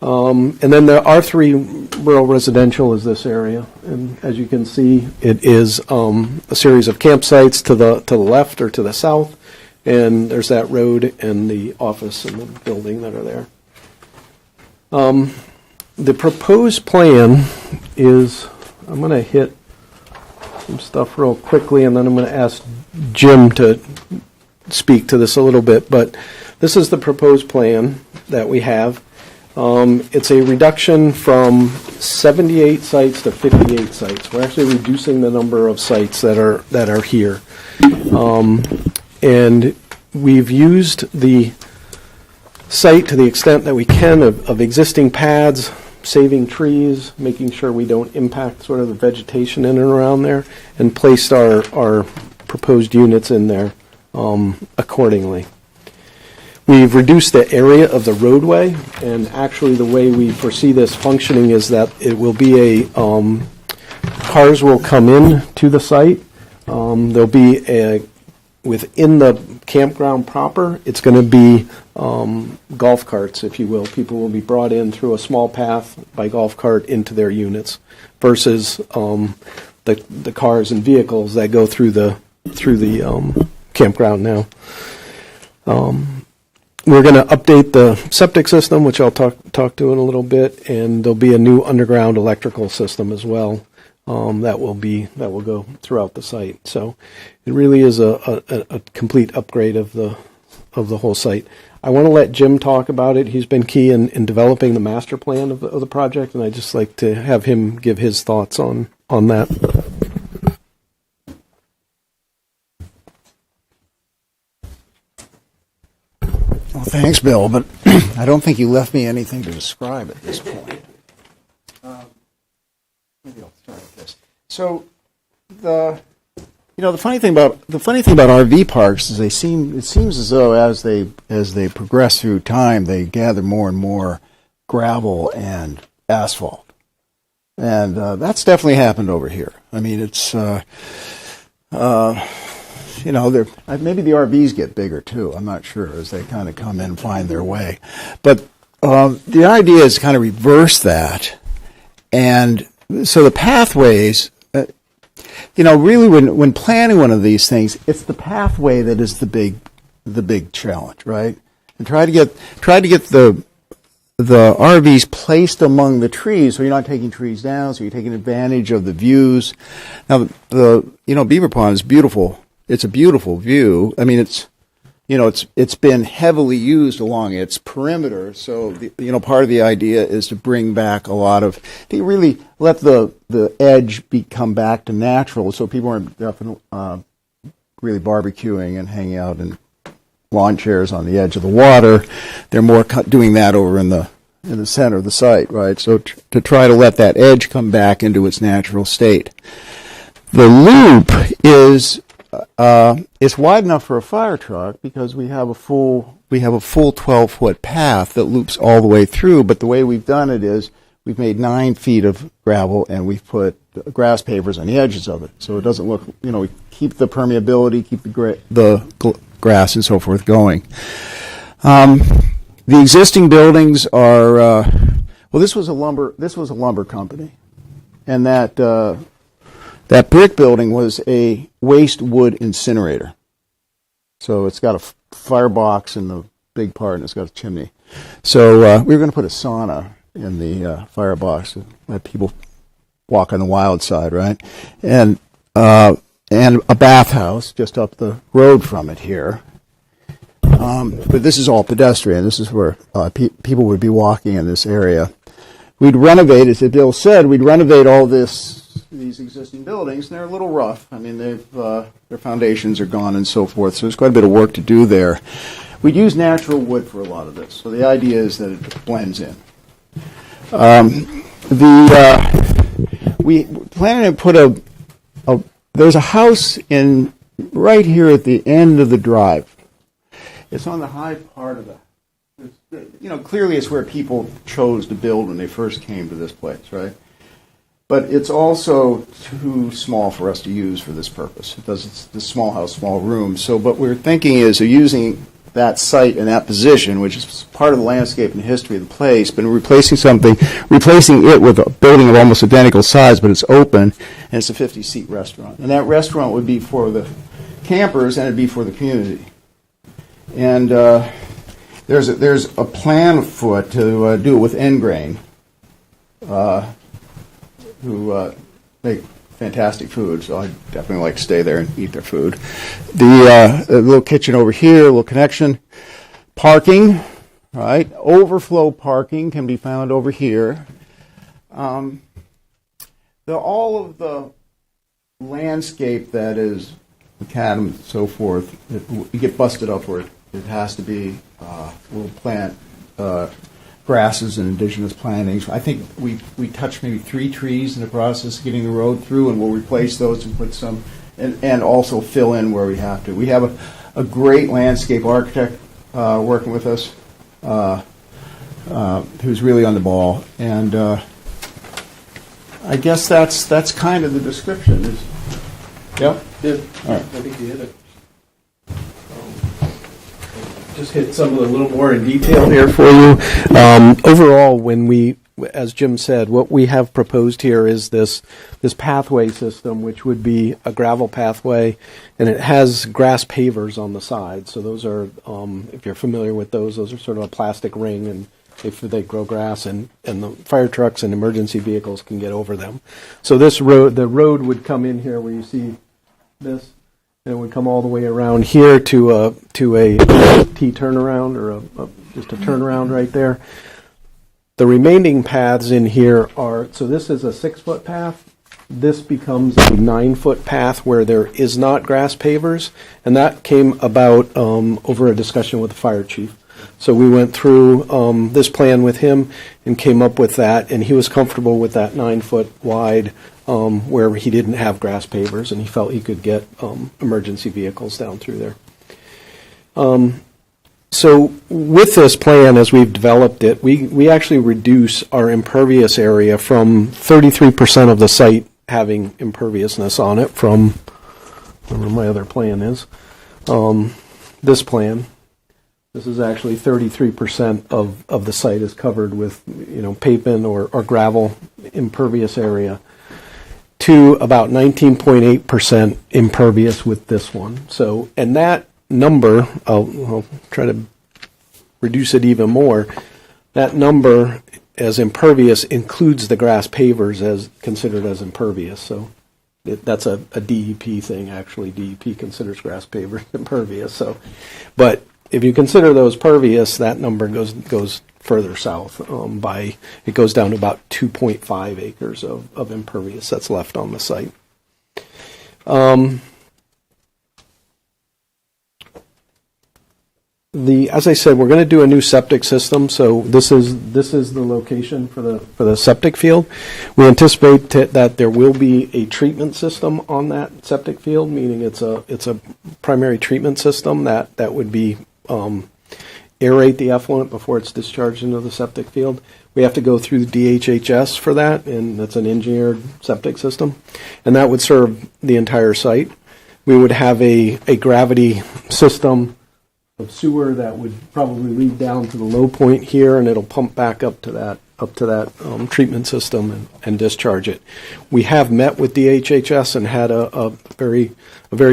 And then the R3 rural residential is this area, and as you can see, it is a series of campsites to the left or to the south, and there's that road and the office and the building that are there. The proposed plan is, I'm going to hit some stuff real quickly, and then I'm going to ask Jim to speak to this a little bit, but this is the proposed plan that we have. It's a reduction from 78 sites to 58 sites. We're actually reducing the number of sites that are here. And we've used the site to the extent that we can of existing pads, saving trees, making sure we don't impact sort of the vegetation in and around there, and placed our proposed units in there accordingly. We've reduced the area of the roadway, and actually the way we foresee this functioning is that it will be cars will come in to the site. There'll be within the campground proper, it's going to be golf carts, if you will. People will be brought in through a small path by golf cart into their units versus the cars and vehicles that go through the campground now. We're going to update the septic system, which I'll talk to in a little bit, and there'll be a new underground electrical system as well that will go throughout the site. So it really is a complete upgrade of the whole site. I want to let Jim talk about it. He's been key in developing the master plan of the project, and I'd just like to have him give his thoughts on that. Well, thanks, Bill, but I don't think you left me anything to describe at this point. Maybe I'll start with this. So, the funny thing about RV parks is it seems as though as they progress through time, they gather more and more gravel and asphalt, and that's definitely happened over here. I mean, it's. Maybe the RVs get bigger too. I'm not sure as they kind of come in and find their way. But the idea is to kind of reverse that. And so the pathways, really when planning one of these things, it's the pathway that is the big challenge, right? And try to get the RVs placed among the trees, so you're not taking trees down, so you're taking advantage of the views. Now, Beaver Pond is beautiful. It's a beautiful view. I mean, it's been heavily used along its perimeter. So, part of the idea is to bring back to really let the edge come back to natural, so people aren't really barbecuing and hanging out in lawn chairs on the edge of the water. They're more doing that over in the center of the site, right? So to try to let that edge come back into its natural state. The loop is. It's wide enough for a fire truck because we have a full 12-foot path that loops all the way through. But the way we've done it is we've made 9 feet of gravel and we've put grass pavers on the edges of it, so it doesn't look. We keep the permeability, keep the grass and so forth going. The existing buildings are this was a lumber company, and that brick building was a waste wood incinerator. So it's got a firebox in the big part, and it's got a chimney. So we were going to put a sauna in the firebox to let people Walk on the Wild side, right? And a bathhouse just up the road from it here. But this is all pedestrian. This is where people would be walking in this area. We'd renovate, as Bill said, we'd renovate all these existing buildings, and they're a little rough. I mean, their foundations are gone and so forth, so there's quite a bit of work to do there. We'd use natural wood for a lot of this, so the idea is that it blends in. We planning to put there's a house in right here at the end of the drive. It's on the high part of clearly it's where people chose to build when they first came to this place, right? But it's also too small for us to use for this purpose. It's this small house, small room. So what we're thinking is of using that site in that position, which is part of the landscape and history of the place, but replacing it with a building of almost identical size, but it's open, and it's a 50-seat restaurant. And that restaurant would be for the campers, and it'd be for the community. And there's a plan afoot to do it with Engrain, who make fantastic food, so I'd definitely like to stay there and eat their food. The little kitchen over here, a little connection. Parking, right? Overflow parking can be found over here. All of the landscape that is macadam and so forth, we get busted up where it has to be. We'll plant grasses and indigenous plantings. I think we touched maybe 3 trees in the process of getting the road through, and we'll replace those and put some, and also fill in where we have to. We have a great landscape architect working with us who's really on the ball, and I guess that's kind of the description. Yep. Yeah, All right. I think you hit it. Just hit some of the little more in detail here for you. Overall, as Jim said, what we have proposed here is this pathway system, which would be a gravel pathway, and it has grass pavers on the side. So those are, if you're familiar with those are sort of a plastic ring, and they grow grass, and the fire trucks and emergency vehicles can get over them. So the road would come in here where you see this. And it would come all the way around here to a T turnaround, or just a turnaround right there. The remaining paths in here so this is a 6-foot path. This becomes a 9-foot path where there is not grass pavers, and that came about over a discussion with the fire chief. So we went through this plan with him and came up with that, and he was comfortable with that 9-foot wide where he didn't have grass pavers, and he felt he could get emergency vehicles down through there. So with this plan, as we've developed it, we actually reduce our impervious area from 33% of the site having imperviousness on it from, whatever my other plan is, this plan. This is actually 33% of the site is covered with pavement or gravel impervious area, to about 19.8% impervious with this one. So, and that number, I'll try to reduce it even more. That number as impervious includes the grass pavers as considered as impervious. So that's a DEP thing, actually. DEP considers grass pavers impervious. So, but if you consider those pervious, that number goes further south it goes down to about 2.5 acres of impervious that's left on the site. As I said, we're going to do a new septic system. So this is the location for the septic field. We anticipate that there will be a treatment system on that septic field, meaning it's a primary treatment system that would be aerate the effluent before it's discharged into the septic field. We have to go through the DHHS for that, and that's an engineered septic system, and that would serve the entire site. We would have a gravity system of sewer that would probably lead down to the low point here, and it'll pump back up to that treatment system and discharge it. We have met with DHHS and had a very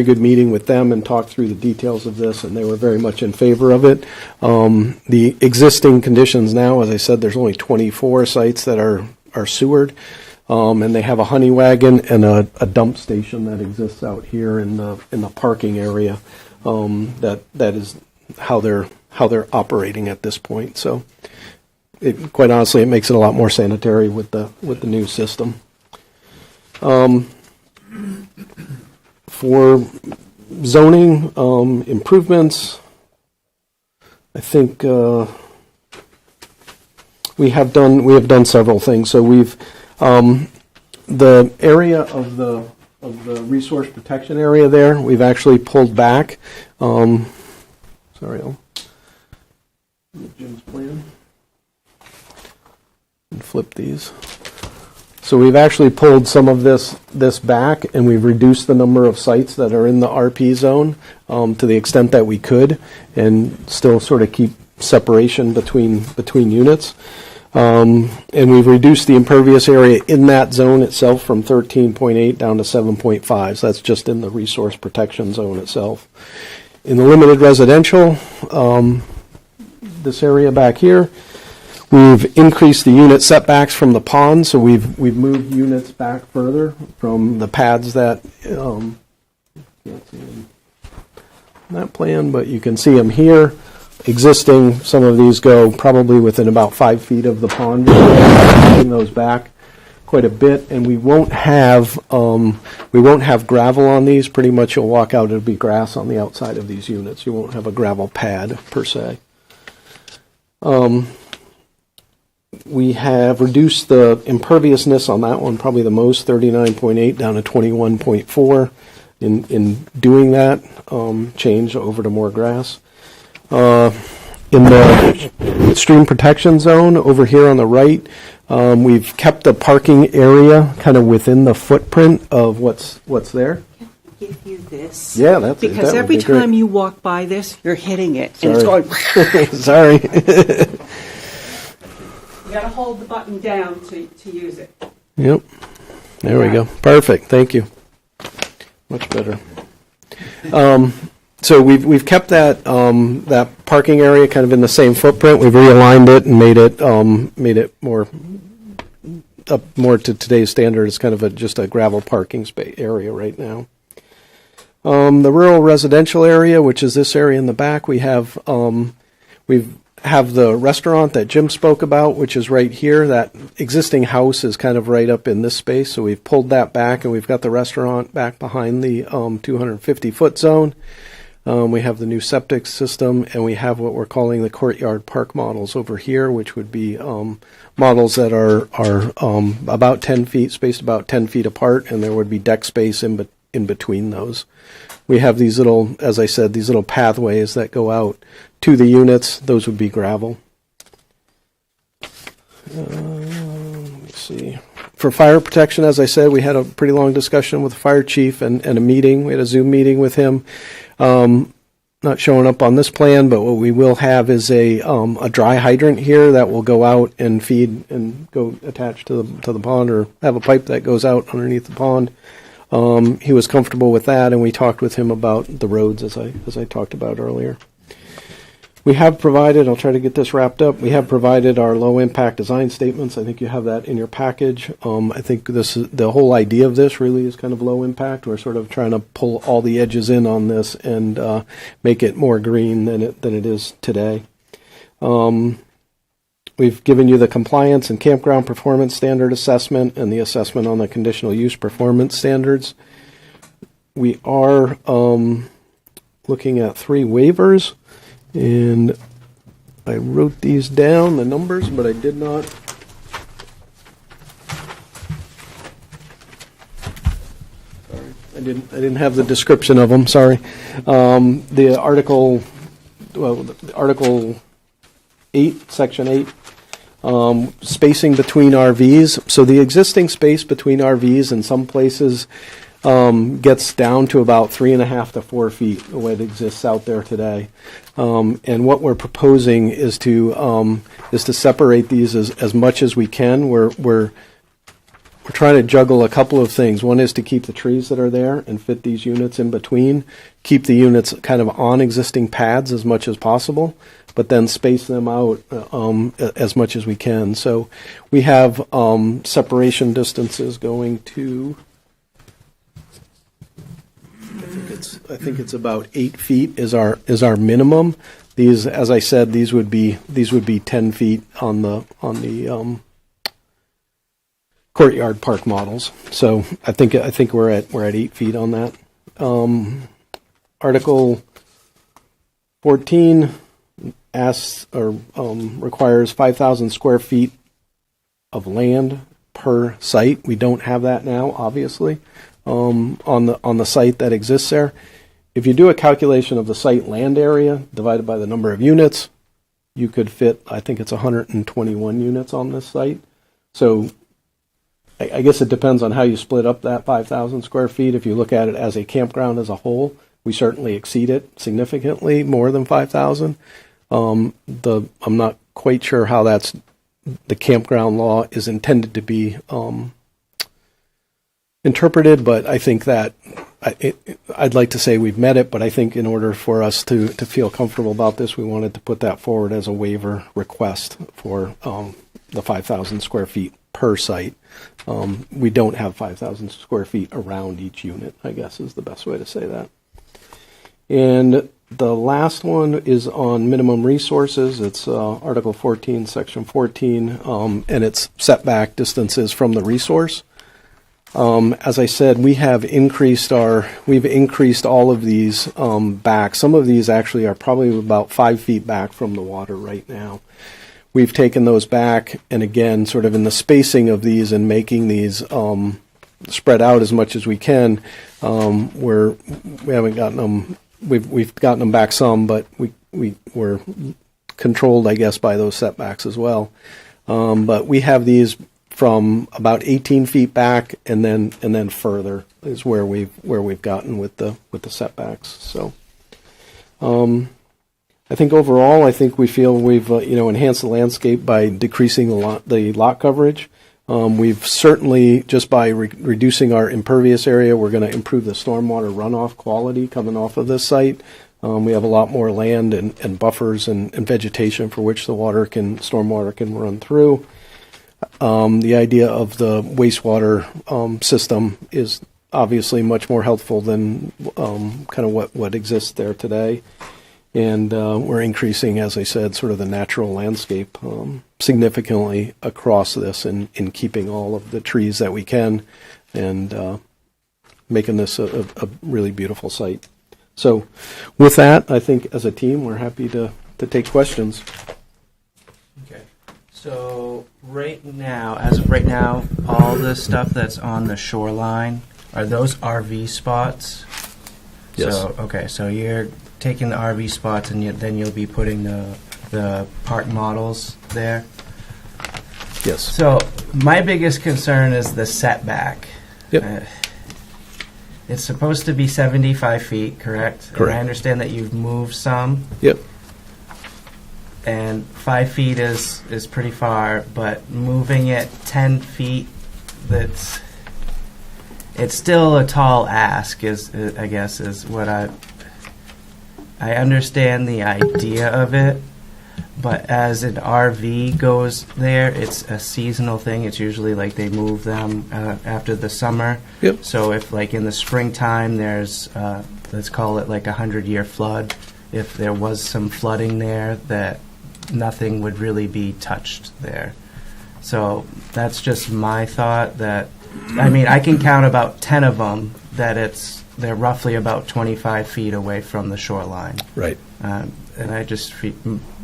good meeting with them and talked through the details of this, and they were very much in favor of it. The existing conditions now, as I said, there's only 24 sites that are sewered. And they have a honey wagon and a dump station that exists out here in the parking area. That is how they're operating at this point. So, quite honestly, it makes it a lot more sanitary with the new system. For zoning improvements, I think we have done several things. So we've the area of the resource protection area there, we've actually pulled back. Sorry, I'll get Jim's plan and flip these. So we've actually pulled some of this back, and we've reduced the number of sites that are in the RP zone to the extent that we could, and still sort of keep separation between units. And we've reduced the impervious area in that zone itself from 13.8 down to 7.5. So that's just in the resource protection zone itself. In the limited residential, this area back here, we've increased the unit setbacks from the pond, so we've moved units back further from the pads that can't see them in that plan, but you can see them here. Existing, some of these go probably within about 5 feet of the pond. Moving those back quite a bit, and we won't have gravel on these. Pretty much, you'll walk out; it'll be grass on the outside of these units. You won't have a gravel pad per se. We have reduced the imperviousness on that one, probably the most, 39.8 down to 21.4. In doing that change over to more grass. In the stream protection zone over here on the right, we've kept the parking area kind of within the footprint of what's there. Give you this. Yeah, that's because that every would be great. time you walk by this, you're hitting it, Sorry. and it's going. Sorry. You got to hold the button down to use it. Yep. There we go. Perfect. Thank you. Much better. So we've kept that parking area kind of in the same footprint. We've realigned it and made it more up more to today's standard. It's kind of just a gravel parking space area right now. The rural residential area, which is this area in the back, we have the restaurant that Jim spoke about, which is right here. That existing house is kind of right up in this space, so we've pulled that back, and we've got the restaurant back behind the 250-foot zone. We have the new septic system, and we have what we're calling the courtyard park models over here, which would be models that are about 10 feet, spaced about 10 feet apart, and there would be deck space in between those. We have these little, as I said, these little pathways that go out to the units. Those would be gravel. Let me see. For fire protection, as I said, we had a pretty long discussion with the fire chief and a meeting. We had a Zoom meeting with him. Not showing up on this plan, but what we will have is a dry hydrant here that will go out and feed and go attached to the pond, or have a pipe that goes out underneath the pond. He was comfortable with that, and we talked with him about the roads as I talked about earlier. We have provided, I'll try to get this wrapped up, we have provided our low impact design statements. I think you have that in your package. I think the whole idea of this really is kind of low impact. We're sort of trying to pull all the edges in on this and make it more green than it is today. We've given you the compliance and campground performance standard assessment and the assessment on the conditional use performance standards. We are looking at 3 waivers. And I wrote these down, the numbers, but I did not. Sorry, I didn't have the description of them. Sorry. The Article 8, Section 8, spacing between RVs. So the existing space between RVs in some places gets down to about 3.5 to 4 feet, the way it exists out there today. And what we're proposing is to separate these as much as we can. We're trying to juggle a couple of things. One is to keep the trees that are there and fit these units in between, keep the units kind of on existing pads as much as possible. but then space them out as much as we can. So we have separation distances going to, I think it's about 8 feet is our minimum. These, as I said, these would be 10 feet on the courtyard park models. So I think we're at 8 feet on that. Article 14 asks or requires 5,000 square feet of land per site. We don't have that now, obviously, on the site that exists there. If you do a calculation of the site land area divided by the number of units, you could fit, I think it's 121 units on this site. So I guess it depends on how you split up that 5,000 square feet. If you look at it as a campground as a whole, we certainly exceed it significantly, more than 5,000. I'm not quite sure how the campground law is intended to be interpreted, but I think that I'd like to say we've met it, but I think in order for us to feel comfortable about this, we wanted to put that forward as a waiver request for the 5,000 square feet per site. We don't have 5,000 square feet around each unit, I guess is the best way to say that. And the last one is on minimum resources. It's Article 14, Section 14, and it's setback distances from the resource. As I said, we've increased all of these back. Some of these actually are probably about 5 feet back from the water right now. We've taken those back, and again, sort of in the spacing of these and making these spread out as much as we can. We haven't gotten them. We've gotten them back some, but we're controlled, I guess, by those setbacks as well. But we have these from about 18 feet back, and then further is where we've gotten with the setbacks. So, I think overall, we feel we've enhanced the landscape by decreasing the lot coverage. We've certainly, just by reducing our impervious area, we're going to improve the stormwater runoff quality coming off of this site. We have a lot more land and buffers and vegetation for which the stormwater can run through. The idea of the wastewater system is obviously much more helpful than kind of what exists there today. And we're increasing, as I said, sort of the natural landscape significantly across this and in keeping all of the trees that we can and making this a really beautiful site. So with that, I think as a team, we're happy to take questions. Okay. So as of right now, all the stuff that's on the shoreline, are those RV spots? Yes. So you're taking the RV spots and then you'll be putting the park models there? Yes. So my biggest concern is the setback. Yep. It's supposed to be 75 feet, correct? Correct. And I understand that you've moved some. Yep. And 5 feet is pretty far, but moving it 10 feet, it's still a tall ask, is what I understand the idea of it, but as an RV goes there, it's a seasonal thing. It's usually like they move them after the summer. Yep. So if like in the springtime there's, let's call it like 100-year flood, if there was some flooding there, that nothing would really be touched there. So that's just my thought. I can count about 10 of them that they're roughly about 25 feet away from the shoreline. Right. And I just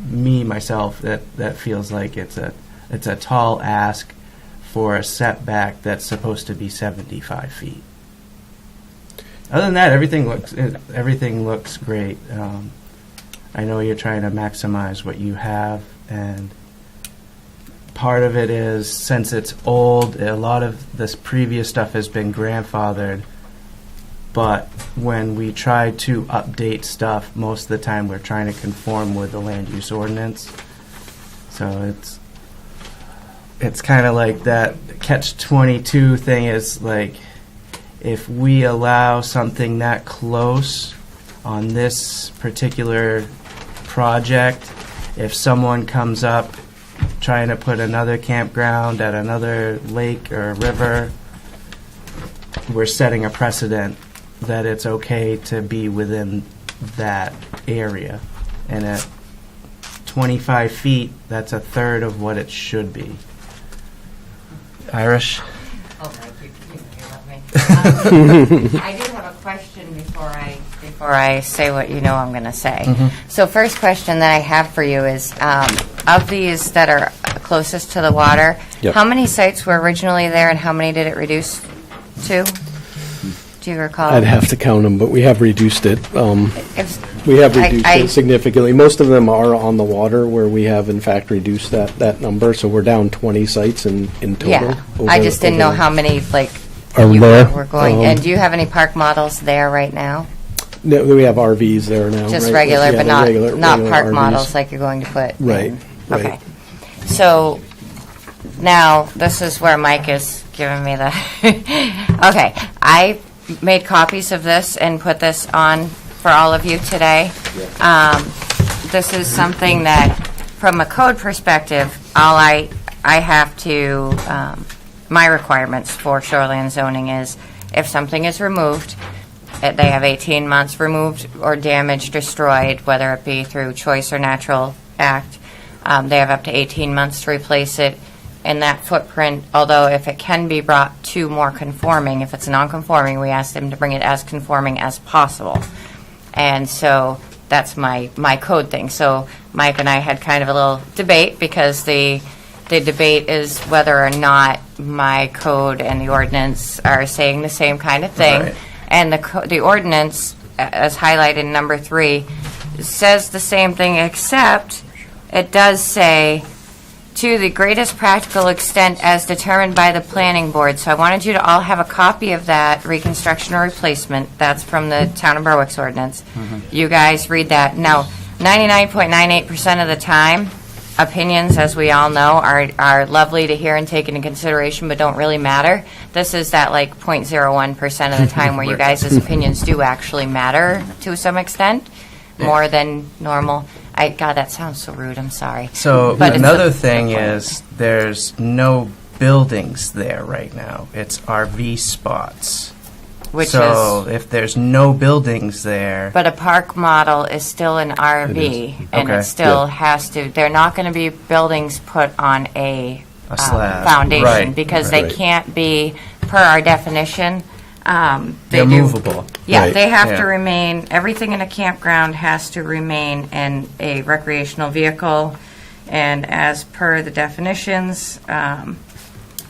myself, that feels like it's a tall ask for a setback that's supposed to be 75 feet. Other than that, everything looks great. I know you're trying to maximize what you have, and part of it is, since it's old, a lot of this previous stuff has been grandfathered. But when we try to update stuff, most of the time we're trying to conform with the land use ordinance. So it's kind of like that catch-22 thing is like, if we allow something that close on this particular project, if someone comes up trying to put another campground at another lake or river, we're setting a precedent that it's okay to be within that area. And at 25 feet, that's a third of what it should be. Irish? I do have a question before I say what you know I'm going to say. So first question that I have for you is, of these that are closest to the water, Yep. how many sites were originally there and how many did it reduce to? Do you recall? I'd have to count them, but we have reduced it. We have reduced I- it significantly. Most of them are on the water, where we have in fact reduced that number. So we're down 20 sites in total. Yeah, I just didn't know over- how many, like, Are you there? were going. And do you have any park models there right now? No, we have RVs there now. Just right? regular, Yeah, but the not regular park RVs. models like you're going to put in. Right, right. Okay. So now this is where Mike is giving me the. Okay, I made copies of this and put this on for all of you today. This is something that, from a code perspective, all I have to. My requirements for shoreline zoning is if something is removed, they have 18 months removed or damaged, destroyed, whether it be through choice or natural act. They have up to 18 months to replace it in that footprint, although if it can be brought to more conforming, if it's non-conforming, we ask them to bring it as conforming as possible. And so that's my code thing. So Mike and I had kind of a little debate because the debate is whether or not my code and the ordinance are saying the same kind of thing. Right. And the ordinance, as highlighted in number 3, says the same thing, except it does say, to the greatest practical extent as determined by the planning board. So I wanted you to all have a copy of that, reconstruction or replacement. That's from the Town of Berwick's ordinance. You guys read that. Now, 99.98% of the time, opinions, as we all know, are lovely to hear and take into consideration, but don't really matter. This is that like 0.01% of the time where you guys' opinions do actually matter to some extent, more than normal. God, that sounds so rude. I'm sorry. So But it's another a- thing is there's no buildings there right now. It's RV spots. Which so if there's no buildings there, But a park model is still an RV, and Okay. it still has to, they're not going to be buildings put on a slab. foundation, Right. because Right. they can't be, per our definition, they're movable. Yeah, Right. they have Yeah. to remain, everything in a campground has to remain in a recreational vehicle, and as per the definitions,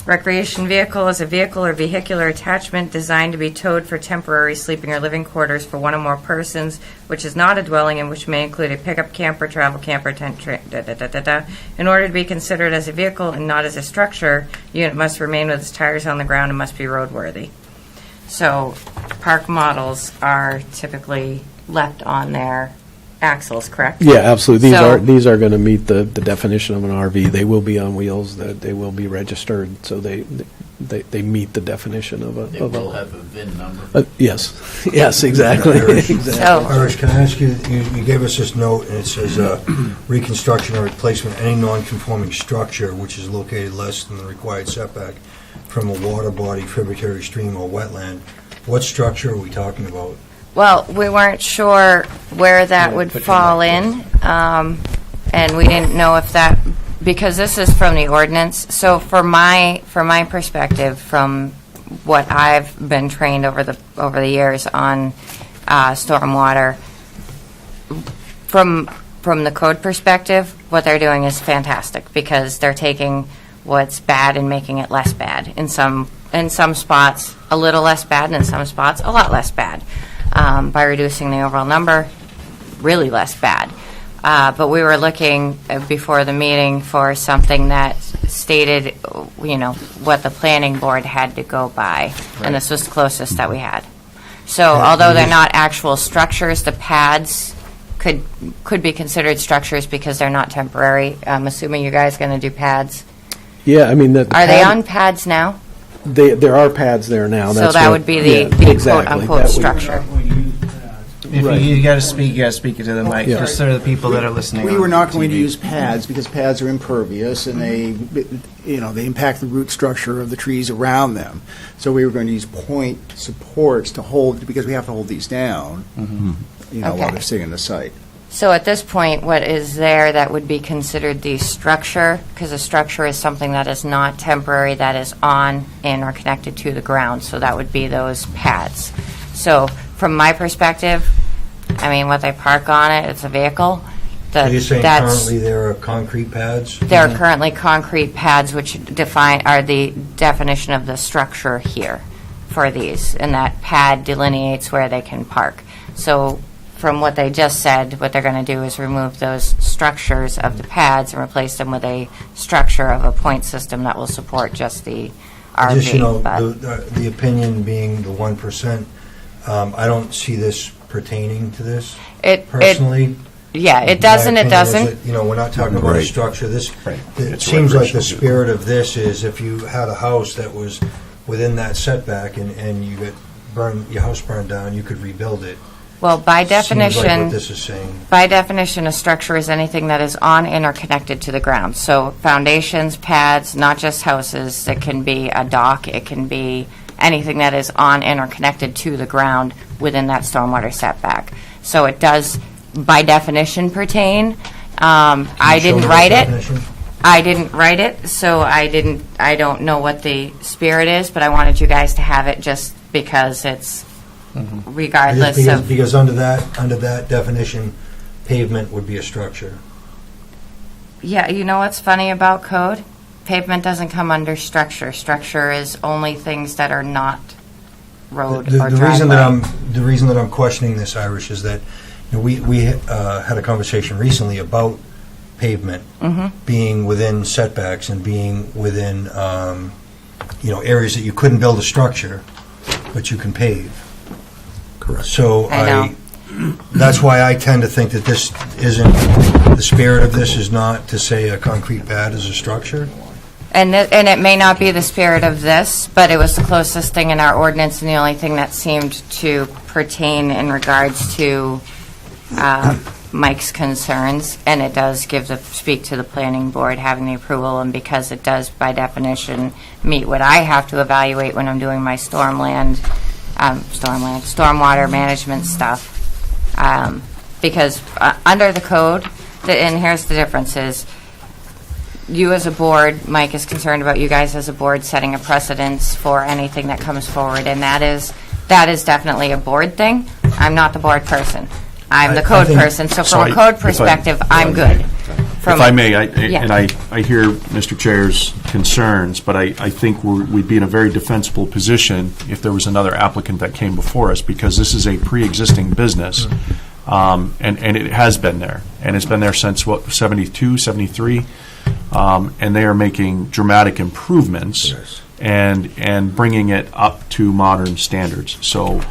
recreation vehicle is a vehicle or vehicular attachment designed to be towed for temporary sleeping or living quarters for one or more persons, which is not a dwelling and which may include a pickup camper, travel camper, tent, In order to be considered as a vehicle and not as a structure, unit must remain with its tires on the ground and must be roadworthy. So park models are typically left on their axles, correct? Yeah, absolutely. So- These are going to meet the definition of an RV. They will be on wheels. They will be registered, so they meet the definition of a. They will have a VIN number. Yes, yes, exactly. exactly. So, Irish, can I ask you, you gave us this note, and it says, reconstruction or replacement of any non-conforming structure which is located less than the required setback from a water body, tributary stream, or wetland. What structure are we talking about? well, we weren't sure where that would fall in, and we didn't know if that, because this is from the ordinance. So from my perspective, from what I've been trained over the years on stormwater, from the code perspective, what they're doing is fantastic, because they're taking what's bad and making it less bad. In some spots, a little less bad, and in some spots, a lot less bad. By reducing the overall number, really less bad. But we were looking before the meeting for something that stated, what the planning board had to go by, and this was the closest that we had. So although they're not actual structures, the pads could be considered structures because they're not temporary. I'm assuming you guys going to do pads. Yeah, I mean, Are they on pads now? There are pads there now. So That's that what- would be the yeah, exactly. quote-unquote That would- structure. If Right. you got to speak, you got to speak into the mic, Yeah. just so the people that are listening. We on were not going to TV. use pads because pads are impervious and they impact the root structure of the trees around them. So we were going to use point supports to hold, because we have to hold these down, while Okay. they're sitting in the site. So at this point, what is there that would be considered the structure? Because a structure is something that is not temporary, that is on, in, or connected to the ground. So that would be those pads. So from my perspective, I mean, what they park on it, it's a vehicle. Are you saying That's- currently there are concrete pads? There are currently concrete pads which are the definition of the structure here for these, and that pad delineates where they can park. So from what they just said, what they're going to do is remove those structures of the pads and replace them with a structure of a point system that will support just the RV. Just, but- the opinion being the 1%, I don't see this pertaining to this personally. Yeah, it My doesn't, it opinion is doesn't. that, we're not talking about a Right. structure. It It's seems like the recreational spirit of this is if you had a house that was within that setback and you got your house burned down, you could rebuild it. Well, by Seems like definition, what this is saying. by definition, a structure is anything that is on, in, or connected to the ground. So foundations, pads, not just houses. It can be a dock. It can be anything that is on, in, or connected to the ground within that stormwater setback. So it does, by definition, pertain. I Show me didn't that write it. definition. I didn't write it, so I don't know what the spirit is, but I wanted you guys to have it just because it's regardless of. Because under that definition, pavement would be a structure. Yeah, you know what's funny about code? Pavement doesn't come under structure. Structure is only things that are not road or driveway. The reason that I'm questioning this, Irish, is that we had a conversation recently about pavement being within setbacks and being within areas that you couldn't build a structure, but you can pave. Correct. So I know. that's why I tend to think that this isn't, the spirit of this is not to say a concrete pad is a structure. And it may not be the spirit of this, but it was the closest thing in our ordinance and the only thing that seemed to pertain in regards to Mike's concerns. And it does speak to the planning board having the approval, and because it does by definition meet what I have to evaluate when I'm doing my stormwater management stuff. Because under the code, and here's the difference is, you as a board, Mike is concerned about you guys as a board setting a precedence for anything that comes forward, and that is definitely a board thing. I'm not the board person. I'm the code person, so from a code perspective, I'm good. If I may, I hear Mr. Chair's concerns, but I think we'd be in a very defensible position if there was another applicant that came before us, because this is a pre-existing business, and it has been there, and it's been there since, 72, 73, and they are making dramatic improvements and bringing it up to modern standards. So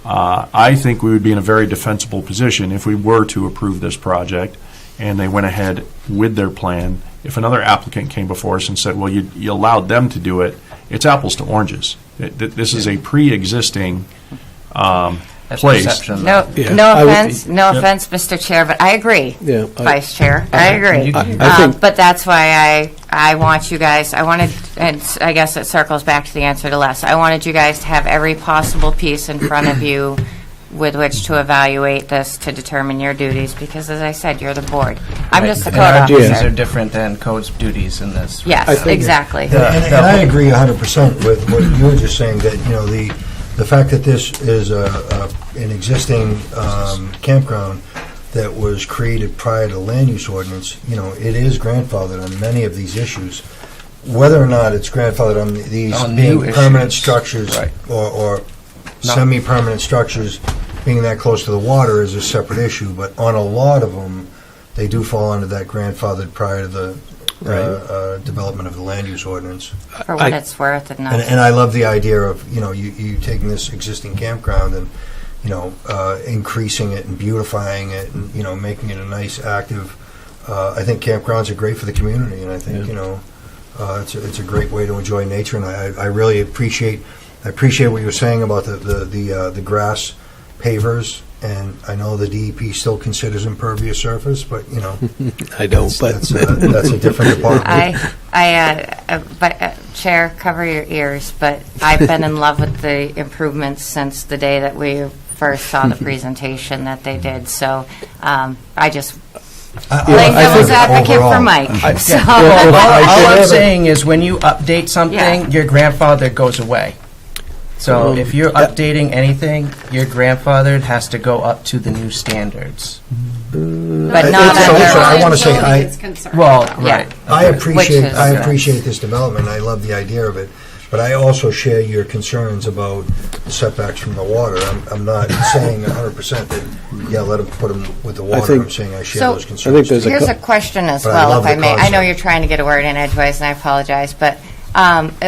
I think we would be in a very defensible position if we were to approve this project and they went ahead with their plan. If another applicant came before us and said, well, you allowed them to do it, it's apples to oranges. This is a pre-existing place. No offense, Mr. Chair, but I agree, Yeah, Vice Chair. I agree. I think- But that's why I want you guys, and I guess it circles back to the answer to Les. I wanted you guys to have every possible piece in front of you with which to evaluate this to determine your duties, because as I said, you're the board. I'm just the And code our duties officer. are different than code's duties in this. Yes, exactly. And I agree 100% with what you were just saying, that, the fact that this is an existing campground that was created prior to land use ordinance, it is grandfathered on many of these issues. Whether or not it's grandfathered on these On being new permanent issues. structures Right. or semi-permanent structures being that close to the water is a separate issue, but on a lot of them, they do fall under that grandfathered prior to the development of the land use ordinance. For what it's worth and not. And I love the idea of, you taking this existing campground and, increasing it and beautifying it and, making it a nice, active, I think campgrounds are great for the community, and I think, it's a great way to enjoy nature, and I really appreciate what you're saying about the grass pavers. and I know the DEP still considers impervious surface, but, you know. I don't, but That's a different department. Chair, cover your ears, but I've been in love with the improvements since the day that we first saw the presentation that they did. So I just playing devil's advocate for Mike. So- All I'm saying is when you update something, your grandfather goes away. So if you're updating anything, your grandfather has to go up to the new standards. But not It's under also- I want to say, Utilities concerned. Well, Yeah. right. I appreciate, Which is- I appreciate this development, I love the idea of it, but I also share your concerns about the setbacks from the water. I'm not saying 100% that, yeah, let them put them with the water, think- I'm saying I share So- those concerns. I think there's too. Here's a question as But I well, love if I the may. I know concept. you're trying to get a word in edgewise, and I apologize, but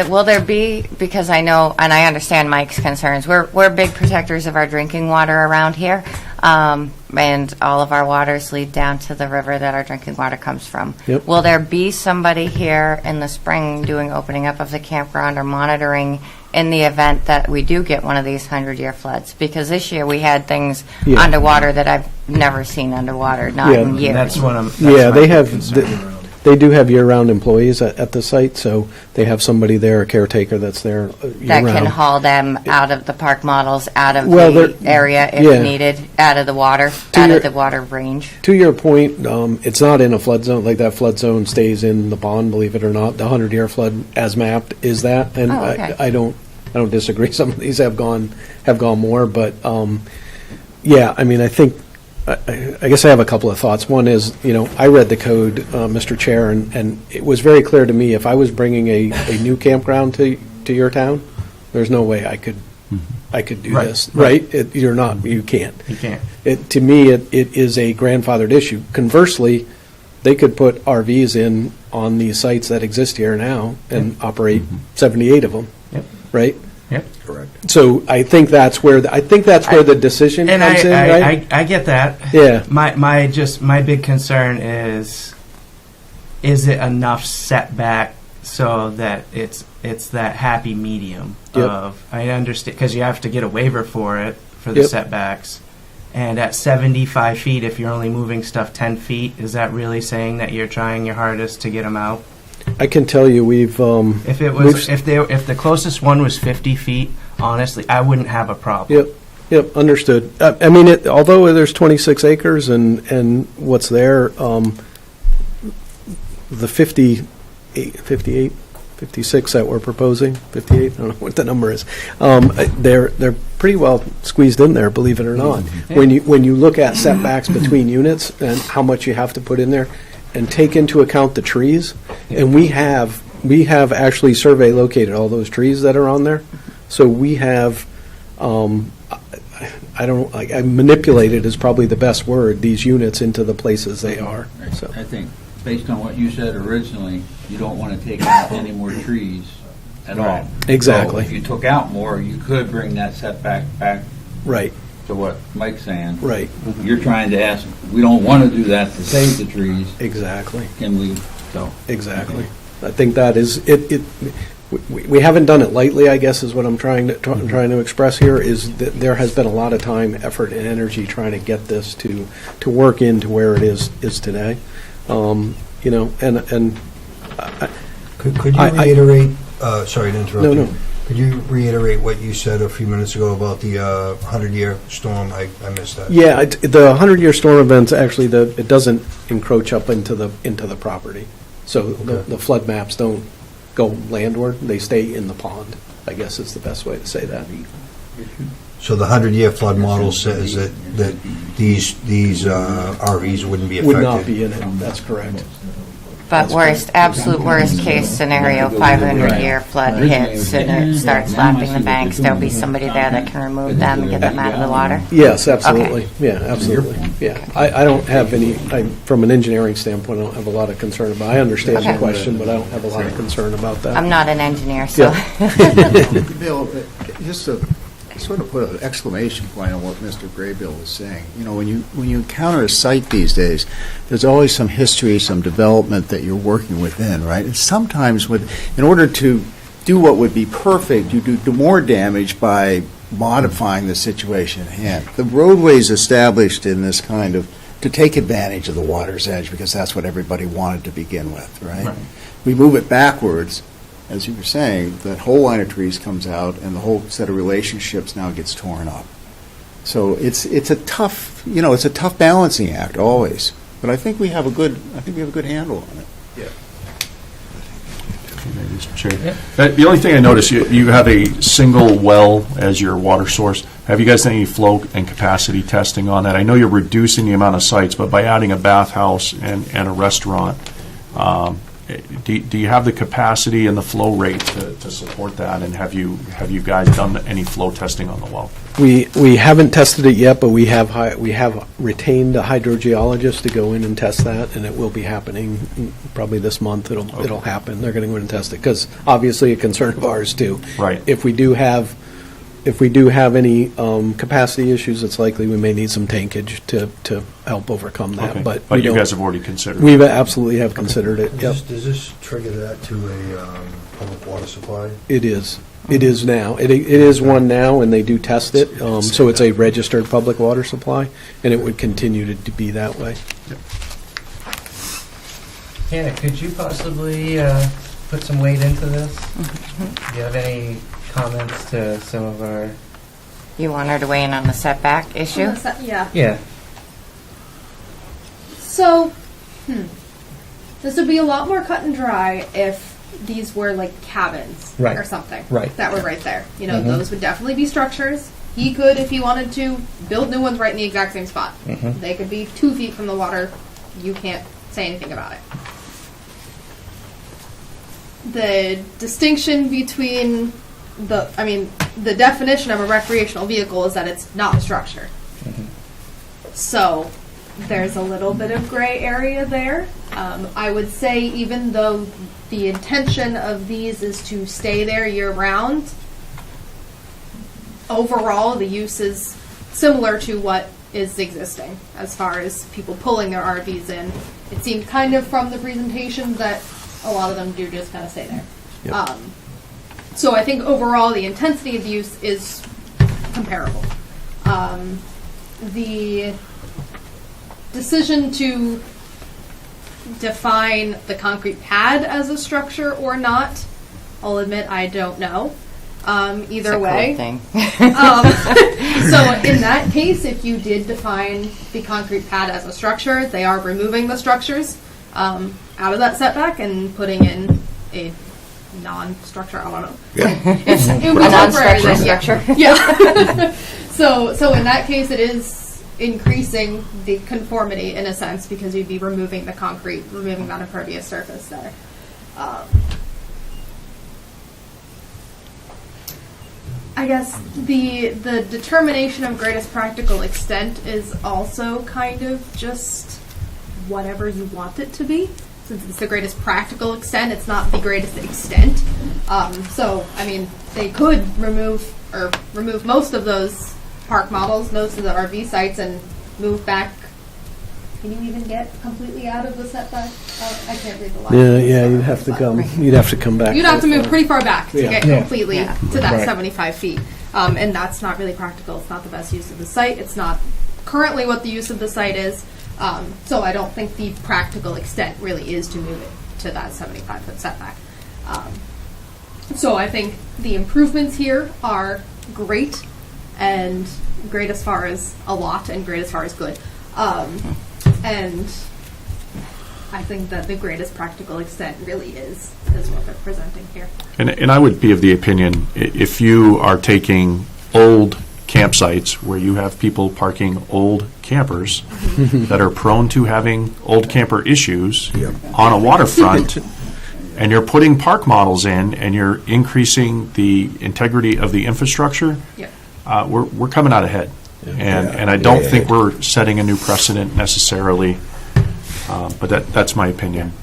will there be, because I know, and I understand Mike's concerns, we're big protectors of our drinking water around here, and all of our waters lead down to the river that our drinking water comes from. Yep. Will there be somebody here in the spring doing opening up of the campground or monitoring in the event that we do get one of these 100-year floods? Because this year we had things Yeah. underwater that I've never seen underwater, not Yeah. in years. That's what I'm. Yeah, that's they my have, concern around. they do have year-round employees at the site, so they have somebody there, a caretaker that's there That can year-round. haul them out of the park models, out of Well, the they're- area if yeah. needed, out of the water, To out your- of the water range. To your point, it's not in a flood zone, like that flood zone stays in the pond, believe it or not. The 100-year flood as mapped is that, and Oh, okay. I don't disagree. Some of these have gone more, but, yeah, I mean, I think, I guess I have a couple of thoughts. One is, I read the code, Mr. Chair, and it was very clear to me, if I was bringing a new campground to your town, there's no way I could do Right, this, right. right? You can't. You can't. To me, it is a grandfathered issue. Conversely, they could put RVs in on these sites that exist here now and operate 78 of them, Yep. right? Yep. Correct. So I think that's where the decision And comes in, right? I get that. Yeah. My big concern is it enough setback so that it's that happy medium Yep. of, I understand, because you have to get a waiver for it, for the Yep. setbacks. And at 75 feet, if you're only moving stuff 10 feet, is that really saying that you're trying your hardest to get them out? I can tell you if the closest one was 50 feet, honestly, I wouldn't have a problem. Yep, understood. I mean, although there's 26 acres and what's there, the 58, 56 that we're proposing, 58, I don't know what the number is, they're pretty well squeezed in there, believe it or not. When you look at setbacks between units and how much you have to put in there, and take into account the trees, and we have actually survey located all those trees that are on there. So we have, I manipulated is probably the best word, these units into the places they are. So I think, based on what you said originally, you don't want to take out any more trees at all. Exactly. So if you took out more, you could bring that setback back right. to what Mike's saying. Right. You're trying to ask, we don't want to do that to save the trees. Exactly. Can we? So Exactly. I think that is it. We haven't done it lightly, I guess, is what I'm trying to express here, is that there has been a lot of time, effort, and energy trying to get this to work into where it is today. And Could you reiterate, sorry to interrupt you. No. Could you reiterate what you said a few minutes ago about the 100-year storm? I missed that. Yeah, the 100-year storm events, actually, it doesn't encroach up into the property. So the flood maps don't go landward, they stay in the pond, I guess is the best way to say that. So the 100-year flood model says that these RVs wouldn't be affected? Would not be in it, that's correct. But absolute worst case scenario, 500-year flood hits and it starts lapping the banks, there'll be somebody there that can remove them and get them out of the water? Yes, absolutely. Yeah, absolutely. Yeah, I don't have from an engineering standpoint, I don't have a lot of concern about it. I understand the question, but I don't have a lot of concern about that. I'm not an engineer, so. Bill, just to sort of put an exclamation point on what Mr. Graybill was saying. When you encounter a site these days, there's always some history, some development that you're working within, right? And sometimes in order to do what would be perfect, you do more damage by modifying the situation at hand. The roadway's established in this kind of, to take advantage of the water's edge, because that's what everybody wanted to begin with, right? We move it backwards, as you were saying, that whole line of trees comes out, and the whole set of relationships now gets torn up. So it's a tough, it's a tough balancing act, always. But I think we have a good handle on it. Mr. Chair. The only thing I noticed, you have a single well as your water source. Have you guys done any flow and capacity testing on that? I know you're reducing the amount of sites, but by adding a bathhouse and a restaurant, do you have the capacity and the flow rate to support that? And have you guys done any flow testing on the well? We haven't tested it yet, but we have retained a hydrogeologist to go in and test that, and it will be happening probably this month. It'll happen. They're going to go in and test it because obviously a concern of ours too. Right. If we do have any capacity issues, it's likely we may need some tankage to help overcome that. Okay. But you guys have already considered it. We absolutely have considered it. Yep. Does this trigger that to a public water supply? It is. It is now. It is one now, and they do test it. So it's a registered public water supply, and it would continue to be that way. Hannah, could you possibly put some weight into this? Do you have any comments to some of our... You want her to weigh in on the setback issue? Yeah. Yeah. So, this would be a lot more cut and dry if these were like cabins Right. or something Right. that were right there. Those would definitely be structures. He could, if he wanted to, build new ones right in the exact same spot. They could be 2 feet from the water. You can't say anything about it. The distinction between the definition of a recreational vehicle is that it's not a structure. So there's a little bit of gray area there. I would say even though the intention of these is to stay there year-round, overall the use is similar to what is existing as far as people pulling their RVs in. It seemed kind of from the presentation that a lot of them do just kind of stay there. Yep. So I think overall the intensity of use is comparable. The decision to define the concrete pad as a structure or not, I'll admit I don't know. Either It's a way. cool thing. So in that case, if you did define the concrete pad as a structure, they are removing the structures out of that setback and putting in a non-structure. I don't know. It would be A temporary non-structural then, yeah. structure. Yeah. So in that case, it is increasing the conformity in a sense because you'd be removing the concrete, removing that impervious surface there. I guess the determination of greatest practical extent is also kind of just whatever you want it to be. Since it's the greatest practical extent, it's not the greatest extent. So, I mean, they could remove most of those park models, most of the RV sites, and move back. Can you even get completely out of the setback? I can't read the line. Yeah, you'd have to come. You'd have to come back. You'd have to move pretty far back to get completely Yeah. to that Right. 75 feet. And that's not really practical. It's not the best use of the site. It's not currently what the use of the site is. So I don't think the practical extent really is to move it to that 75-foot setback. So I think the improvements here are great, and great as far as a lot, and great as far as good. And I think that the greatest practical extent really is what they're presenting here. And I would be of the opinion, if you are taking old campsites where you have people parking old campers that are prone to having old camper issues on a waterfront, and you're putting park models in and you're increasing the integrity of the infrastructure, we're coming out ahead. And I don't think we're setting a new precedent necessarily, but that's my opinion.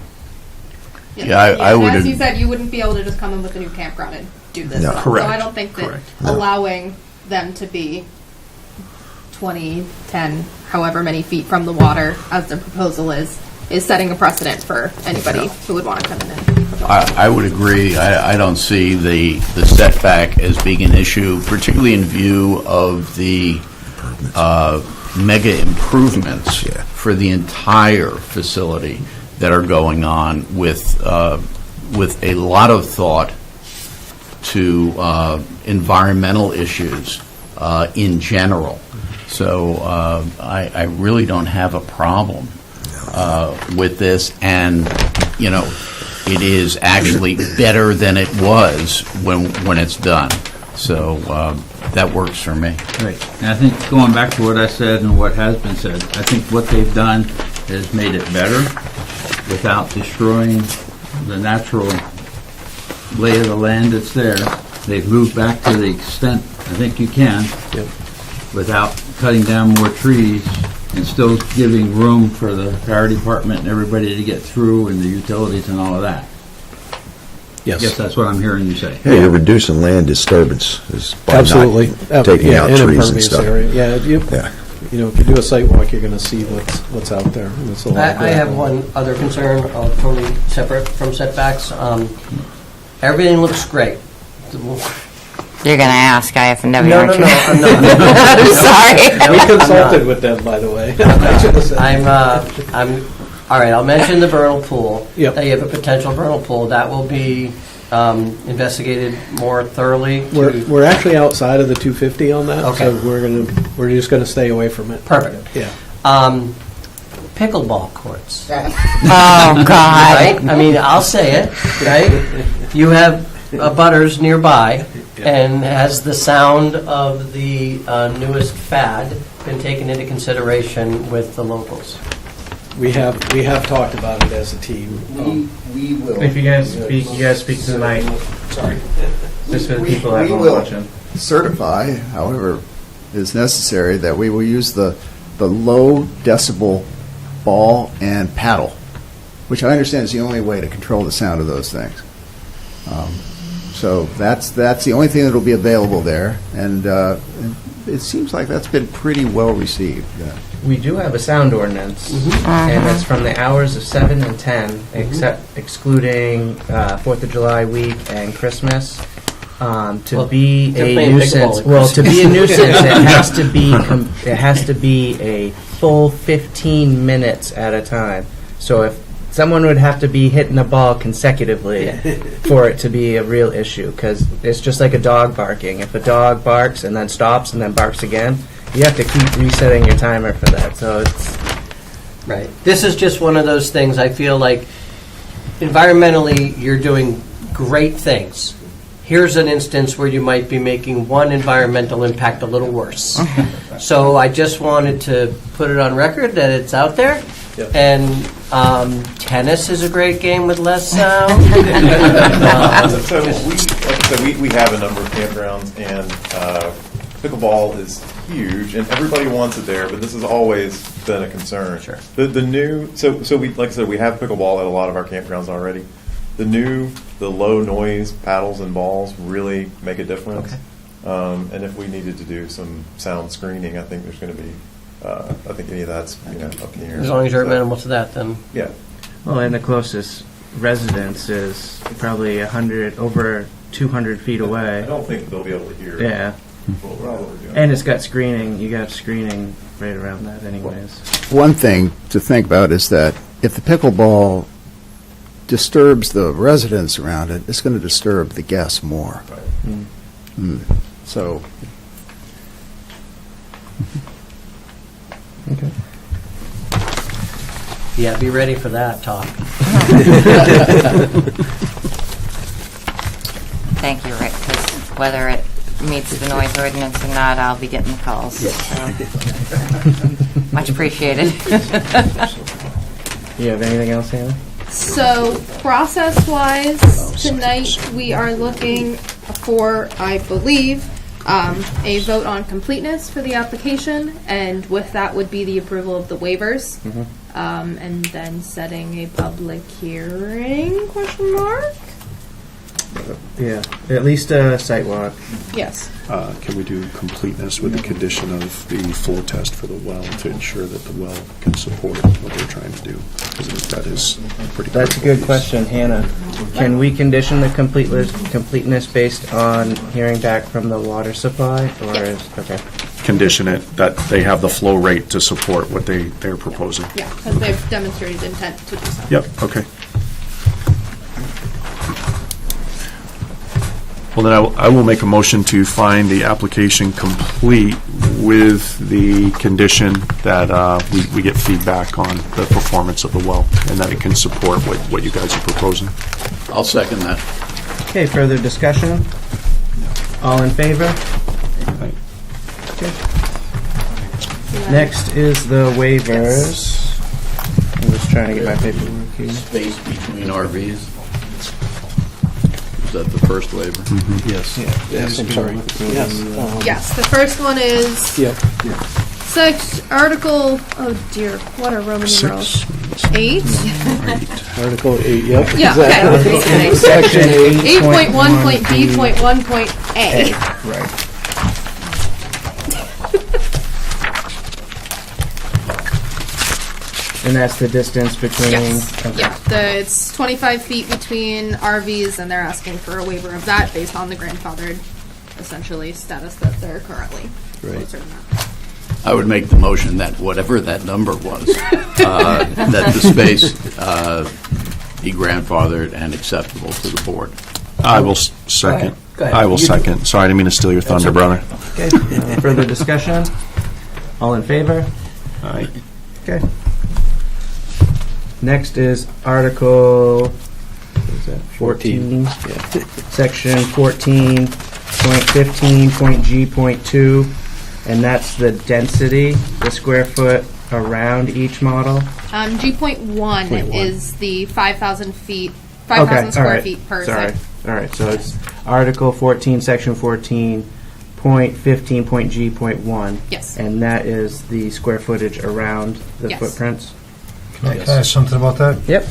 I would. As you said, you wouldn't be able to just come in with a new campground and do this. No. Correct. So I don't think that Correct. allowing them to be 20, 10, however many feet from the water, as the proposal is is setting a precedent for anybody who would want to come in and. I would agree. I don't see the setback as being an issue, particularly in view of the mega improvements for the entire facility that are going on with a lot of thought to environmental issues in general. So I really don't have a problem with this, and it is actually better than it was when it's done. So that works for me. Right. And I think going back to what I said and what has been said, I think what they've done has made it better without destroying the natural lay of the land that's there. They've moved back to the extent I think you can without cutting down more trees and still giving room for the fire department and everybody to get through and the utilities and all of that. Yes. I guess that's what I'm hearing you say. Yeah, you're reducing land disturbance is by Absolutely. not taking out in trees and impervious stuff. area. Yeah, if you do a site walk, you're going to see what's out there. And it's a lot I have one other concern, totally separate from setbacks. Everything looks great. You're going to ask IFNW, No, aren't you? I'm not. I'm sorry. We I'm consulted not. with them, by the way. I'm all right. I'll mention the vernal pool. Yep. That you have a potential vernal pool that will be investigated more thoroughly. We're actually outside of the 250 on that, Okay. so we're just going to stay away from it. Perfect. Yeah. Pickleball courts. Oh, God. Right? I mean, I'll say it. Right? You have butters nearby, and has the sound of the newest fad been taken into consideration with the locals? We have talked about it as a team. We will. If you guys speak to the mic. Sorry. Just for the people at We home will watching. certify, however is necessary, that we will use the low decibel ball and paddle, which I understand is the only way to control the sound of those things. So that's the only thing that will be available there, and it seems like that's been pretty well received. We do have a sound ordinance, and it's from the hours of 7 and 10, excluding 4th of July week and Christmas. To be they're a playing nuisance, pickleball. well, to be a nuisance, it has to be a full 15 minutes at a time. So if someone would have to be hitting the ball consecutively for it to be a real issue, because it's just like a dog barking. If a dog barks and then stops and then barks again, you have to keep resetting your timer for that. So it's Right. This is just one of those things. I feel like environmentally you're doing great things. Here's an instance where you might be making one environmental impact a little worse. So I just wanted to put it on record that it's out there. Yep. And tennis is a great game with less sound. So we have a number of campgrounds, and pickleball is huge, and everybody wants it there. But this has always been a concern. Sure. The new so we, like I said, we have pickleball at a lot of our campgrounds already. The low noise paddles and balls really make a difference. Okay. And if we needed to do some sound screening, I think there's going to be. I think any of that's up in the air. As long as you're amenable to that, then. Yeah. well, and the closest residence is probably over 200 feet I away. don't think they'll be able to hear. Yeah, What we're doing. and it's got screening. You got screening right around that, anyways. One thing to think about is that if the pickleball disturbs the residents around it, it's going to disturb the guests more. So, Yeah, be ready for that talk. Thank you, Rick, because whether it meets the noise ordinance or not, I'll be getting the calls. So. Much appreciated. You have anything else, Hannah? So, process-wise, tonight we are looking for, I believe, a vote on completeness for the application, and with that would be the approval of the waivers, and then setting a public hearing, question mark? Yeah, at least a site walk. Yes. Can we do completeness with the condition of the flow test for the well to ensure that the well can support what they're trying to do? Because that is pretty. That's a critical good piece. question, Hannah. Can we condition the completeness based on hearing back from the water supply, or Yeah. okay? Condition it that they have the flow rate to support what they're proposing. Yeah, because they've demonstrated intent to do so. Yep, okay. Well, then I will make a motion to find the application complete with the condition that we get feedback on the performance of the well and that it can support what you guys are proposing. I'll second that. Okay, further discussion? All in favor? Okay. Next is the waivers. I'm just trying to get my paperwork here. Space between RVs. Is that the first waiver? Yes. Yes, I'm sorry. Yes. Yes, the first one is Yep. Article, oh dear, what are Roman numerals? 8? Article 8, yep. Yeah, exactly. okay. Section 8.1.B.1.A. Right. And that's the distance between... Yes, okay. yeah, it's 25 feet between RVs, and they're asking for a waiver of that based on the grandfathered, essentially, status that they're currently closer to that. I would make the motion that whatever that number was, that the space be grandfathered and acceptable to the board. I will second. Go ahead. I will You- second. Sorry, I didn't mean to steal your thunder, brother. Okay, further discussion? All in favor? All right. Okay. Next is Article, what is that, 14? Section 14.15.G.2, and that's the density, the square foot around each model. G.1 is the 5,000 feet, 5,000 square feet per Sorry. site. All right, so it's Article 14, Section 14.15.G.1. Yes. And that is the square footage around the Yes. footprints? Can I ask something about that? Yep.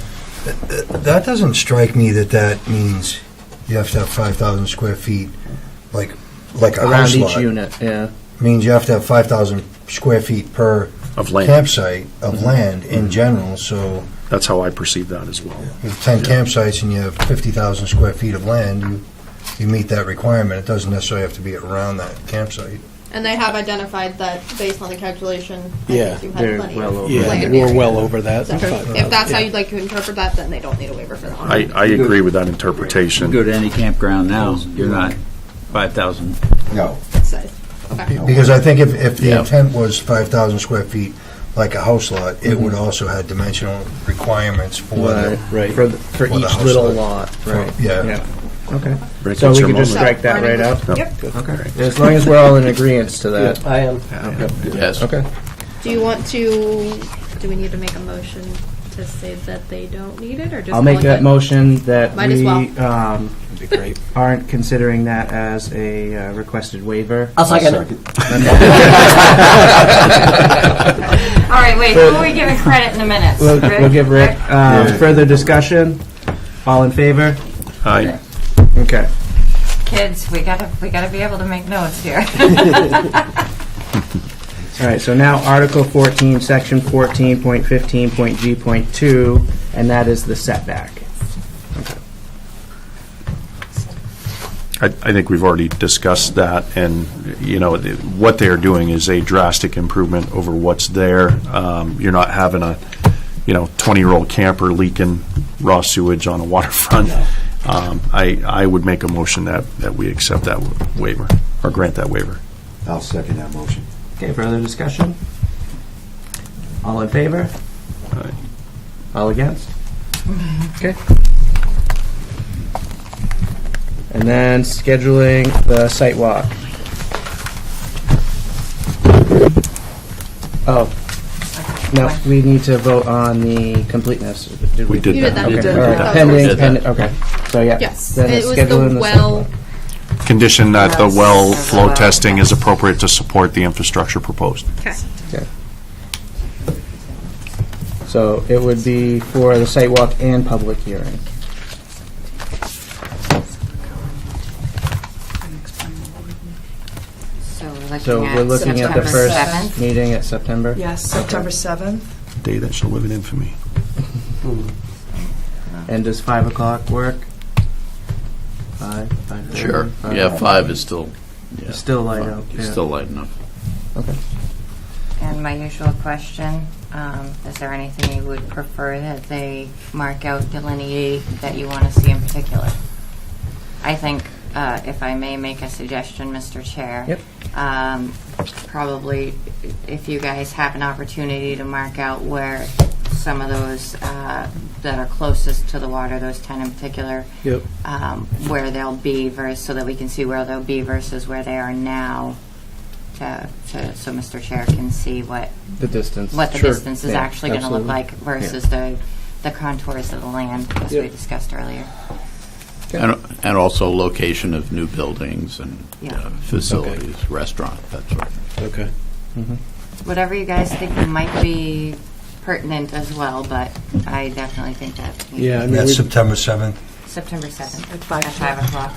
That doesn't strike me that means you have to have 5,000 square feet, like a Around house each lot. unit, yeah. Means you have to have 5,000 square feet per Of land. campsite of land in general, so That's how I perceive that as well. you have 10 campsites and you have 50,000 square feet of land, you meet that requirement. It doesn't necessarily have to be around that campsite. And they have identified that based on the calculation, I Yeah, think you they're had plenty well of over Yeah, land we're area. well over that. So if that's how you'd like to interpret that, then they don't need a waiver for that one. I agree with that You interpretation. go to any campground now, you're not 5,000. No. Say. Okay. Because I think if the Yeah. intent was 5,000 square feet, like a house lot, it would also have dimensional requirements for the... Right. For For the each house little lot. lot, right. Yeah. Okay. Rick, So what's we your can just moment? strike that right out? Yep. Okay. As long as we're all in agreement to that. I am. Yes. Okay. Do we need to make a motion to say that they don't need it, or just? I'll make go with that it? motion that Might as we well. That'd be great. aren't considering that as a requested waiver. I'll second it. All right, wait, who are we giving credit in the minutes? We'll give Rick. Further discussion? All in favor? Aye. Okay. Kids, we gotta be able to make notes here. All right, so now Article 14, Section 14.15.G.2, and that is the setback. I think we've already discussed that, and, what they're doing is a drastic improvement over what's there. You're not having a, 20-year-old camper leaking raw sewage on a waterfront. I would make a motion that we accept that waiver, or grant that waiver. I'll second that motion. Okay, further discussion? All in favor? Aye. All against? Okay. And then scheduling the site walk. Oh, no, we need to vote on the completeness. We did You did that. that. Okay, You did all right. that. Pending, okay. So, yeah. Yes, Then it it's was scheduling the the well. site walk. Condition that the Yes. well There's a flow well. testing is appropriate to support the infrastructure proposed. Okay. Okay. So it would be for the site walk and public hearing. So we're looking at the September first 7th. meeting at September? Yes, September 7th. Day that shall live in infamy. And does 5 o'clock work? 5:30? Sure. Yeah, 5 is still, yeah. It's still light out. It's yeah. still light enough. Okay. And my usual question, is there anything you would prefer that they mark out, delineate, that you want to see in particular? I think, if I may make a suggestion, Mr. Chair. Yep. Probably, if you guys have an opportunity to mark out where some of those that are closest to the water, those 10 in particular, Yep. where they'll be so that we can see where they'll be versus where they are now, so Mr. Chair can see what The distance. the Sure. distance is Yeah, actually going to look absolutely. like versus the contours of the land, as we discussed earlier. And also location of new buildings and Yeah. facilities, restaurant, that sort of thing. Okay. Whatever you guys think might be pertinent as well, but I definitely think that Yeah, I mean, That's we- September 7th. September 7th At 5 at 5 o'clock.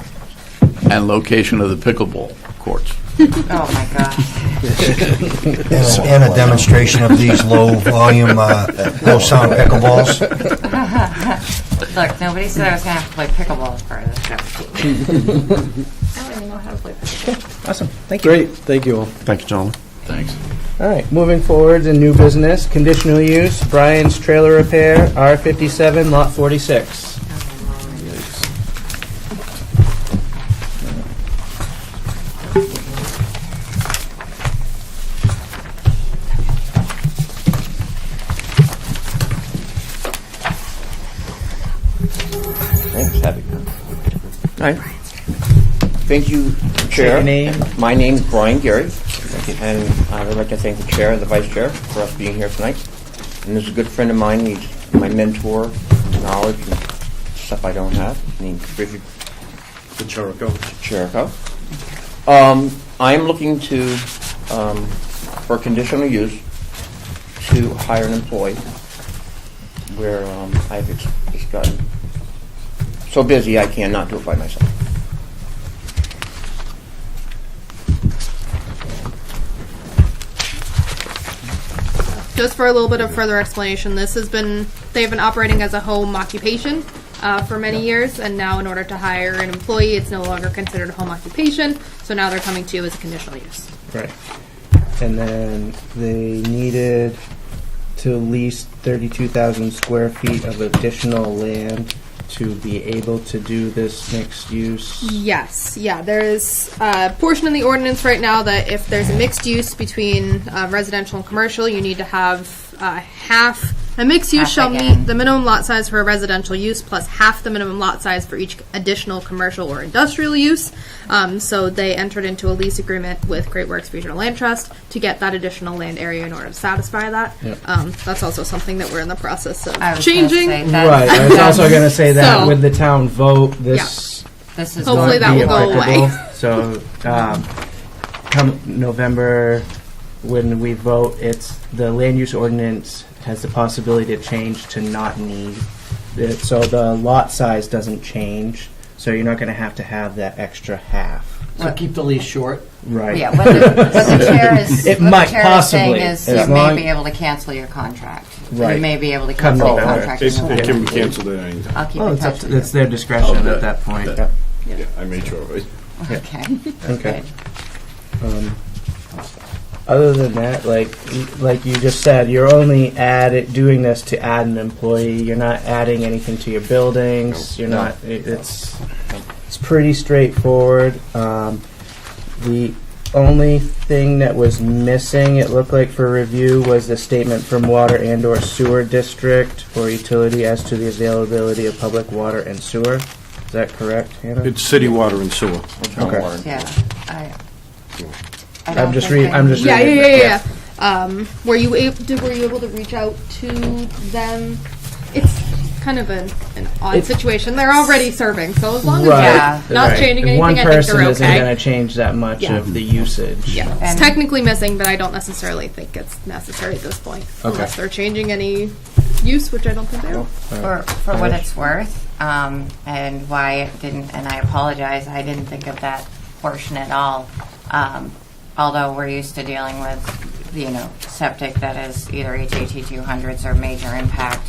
And location of the pickleball courts. Oh, my gosh. And a demonstration of these low-volume, low-sound pickleballs. Look, nobody said I was going to have to play pickleball as part of the show. I don't even know how to play pickleball. Awesome. Thank you. Great, thank you all. Thank you, gentlemen. Thanks. All right, moving forward in new business, conditional use, Brian's Trailer Repair, R57, Lot 46. Thanks, Abby. Hi. Thank you, Chair. your name. My name is Brian Gary, and I would like to thank the Chair and the Vice Chair for us being here tonight. And this is a good friend of mine. He's my mentor, knowledge, and stuff I don't have. Named Richard Cherico. I am looking to, for conditional use, to hire an employee where I've just gotten so busy I cannot do it by myself. Just for a little bit of further explanation, they've been operating as a home occupation for many years, and now in order to hire an employee, it's no longer considered a home occupation, so now they're coming to you as a conditional use. Right. And then they needed to lease 32,000 square feet of additional land to be able to do this mixed use. Yes, yeah, there's a portion in the ordinance right now that if there's a mixed use between residential and commercial, you need to have a mixed use shall meet the minimum lot size for a residential use plus half the minimum lot size for each additional commercial or industrial use. So they entered into a lease agreement with Great Works Regional Land Trust to get that additional land area in order to satisfy that. Yep. That's also something that we're in the process of I was changing. gonna say that- Right. I was also going to say that So- with the town vote, this This is Hopefully won't that be will go applicable. away. So come November, when we vote, the land use ordinance has the possibility to change to not need it. So the lot size doesn't change. So you're not going to have that extra half. So keep the lease short. Right. Yeah, what the chair is, It what might the chair possibly, is as saying is you long- may be able to cancel your contract. Right. You may be able to Come cancel your November. contract. in It can be November. canceled at any time. I'll keep Oh, in it's, up touch to, with it's their discretion at that point. that- Yeah. Yeah, I made sure of it. you. Okay. Okay. Other than that, like you just said, you're only doing this to add an employee. You're not adding anything to your buildings. You're not. It's pretty straightforward. The only thing that was missing, it looked like for review, was the statement from water and/or sewer district or utility as to the availability of public water and sewer. Is that correct, Hannah? It's city water and sewer. Okay. Yeah. I I'm don't just think reading. I'm just Yeah, reading. yeah. Were you able to reach out to them? It's kind of an odd situation. They're already serving, so as long as Right. you're not Right. changing And anything, one I think person they're isn't okay. going to change that much Yeah. of the usage. Yeah, it's And- technically missing, but I don't necessarily think it's necessary at this point, Okay. unless they're changing any use, which I don't think they are. For what it's worth, and why it didn't, and I apologize, I didn't think of that portion at all. although we're used to dealing with, septic that is either HAT 200s or major impact,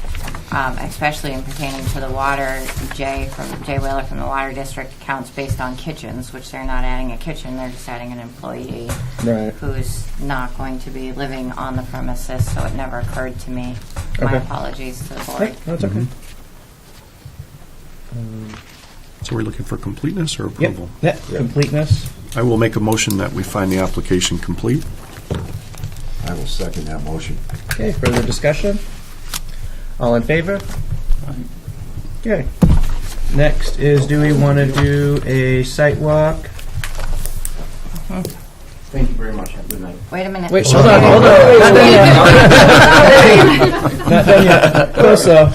especially in pertaining to the water, Jay Whaler from the Water District counts based on kitchens, which they're not adding a kitchen, they're just adding an employee Right. who's not going to be living on the premises, so it never occurred to me. My Okay. apologies to the board. That's okay. So we're looking for completeness or approval? Yeah, completeness. I will make a motion that we find the application complete. I will second that motion. Okay, further discussion? All in favor? Okay. Next is, do we want to do a site walk? Thank you very much. Have a good night. Wait a minute. Wait, hold on. Not done yet. Not done yet. Close though.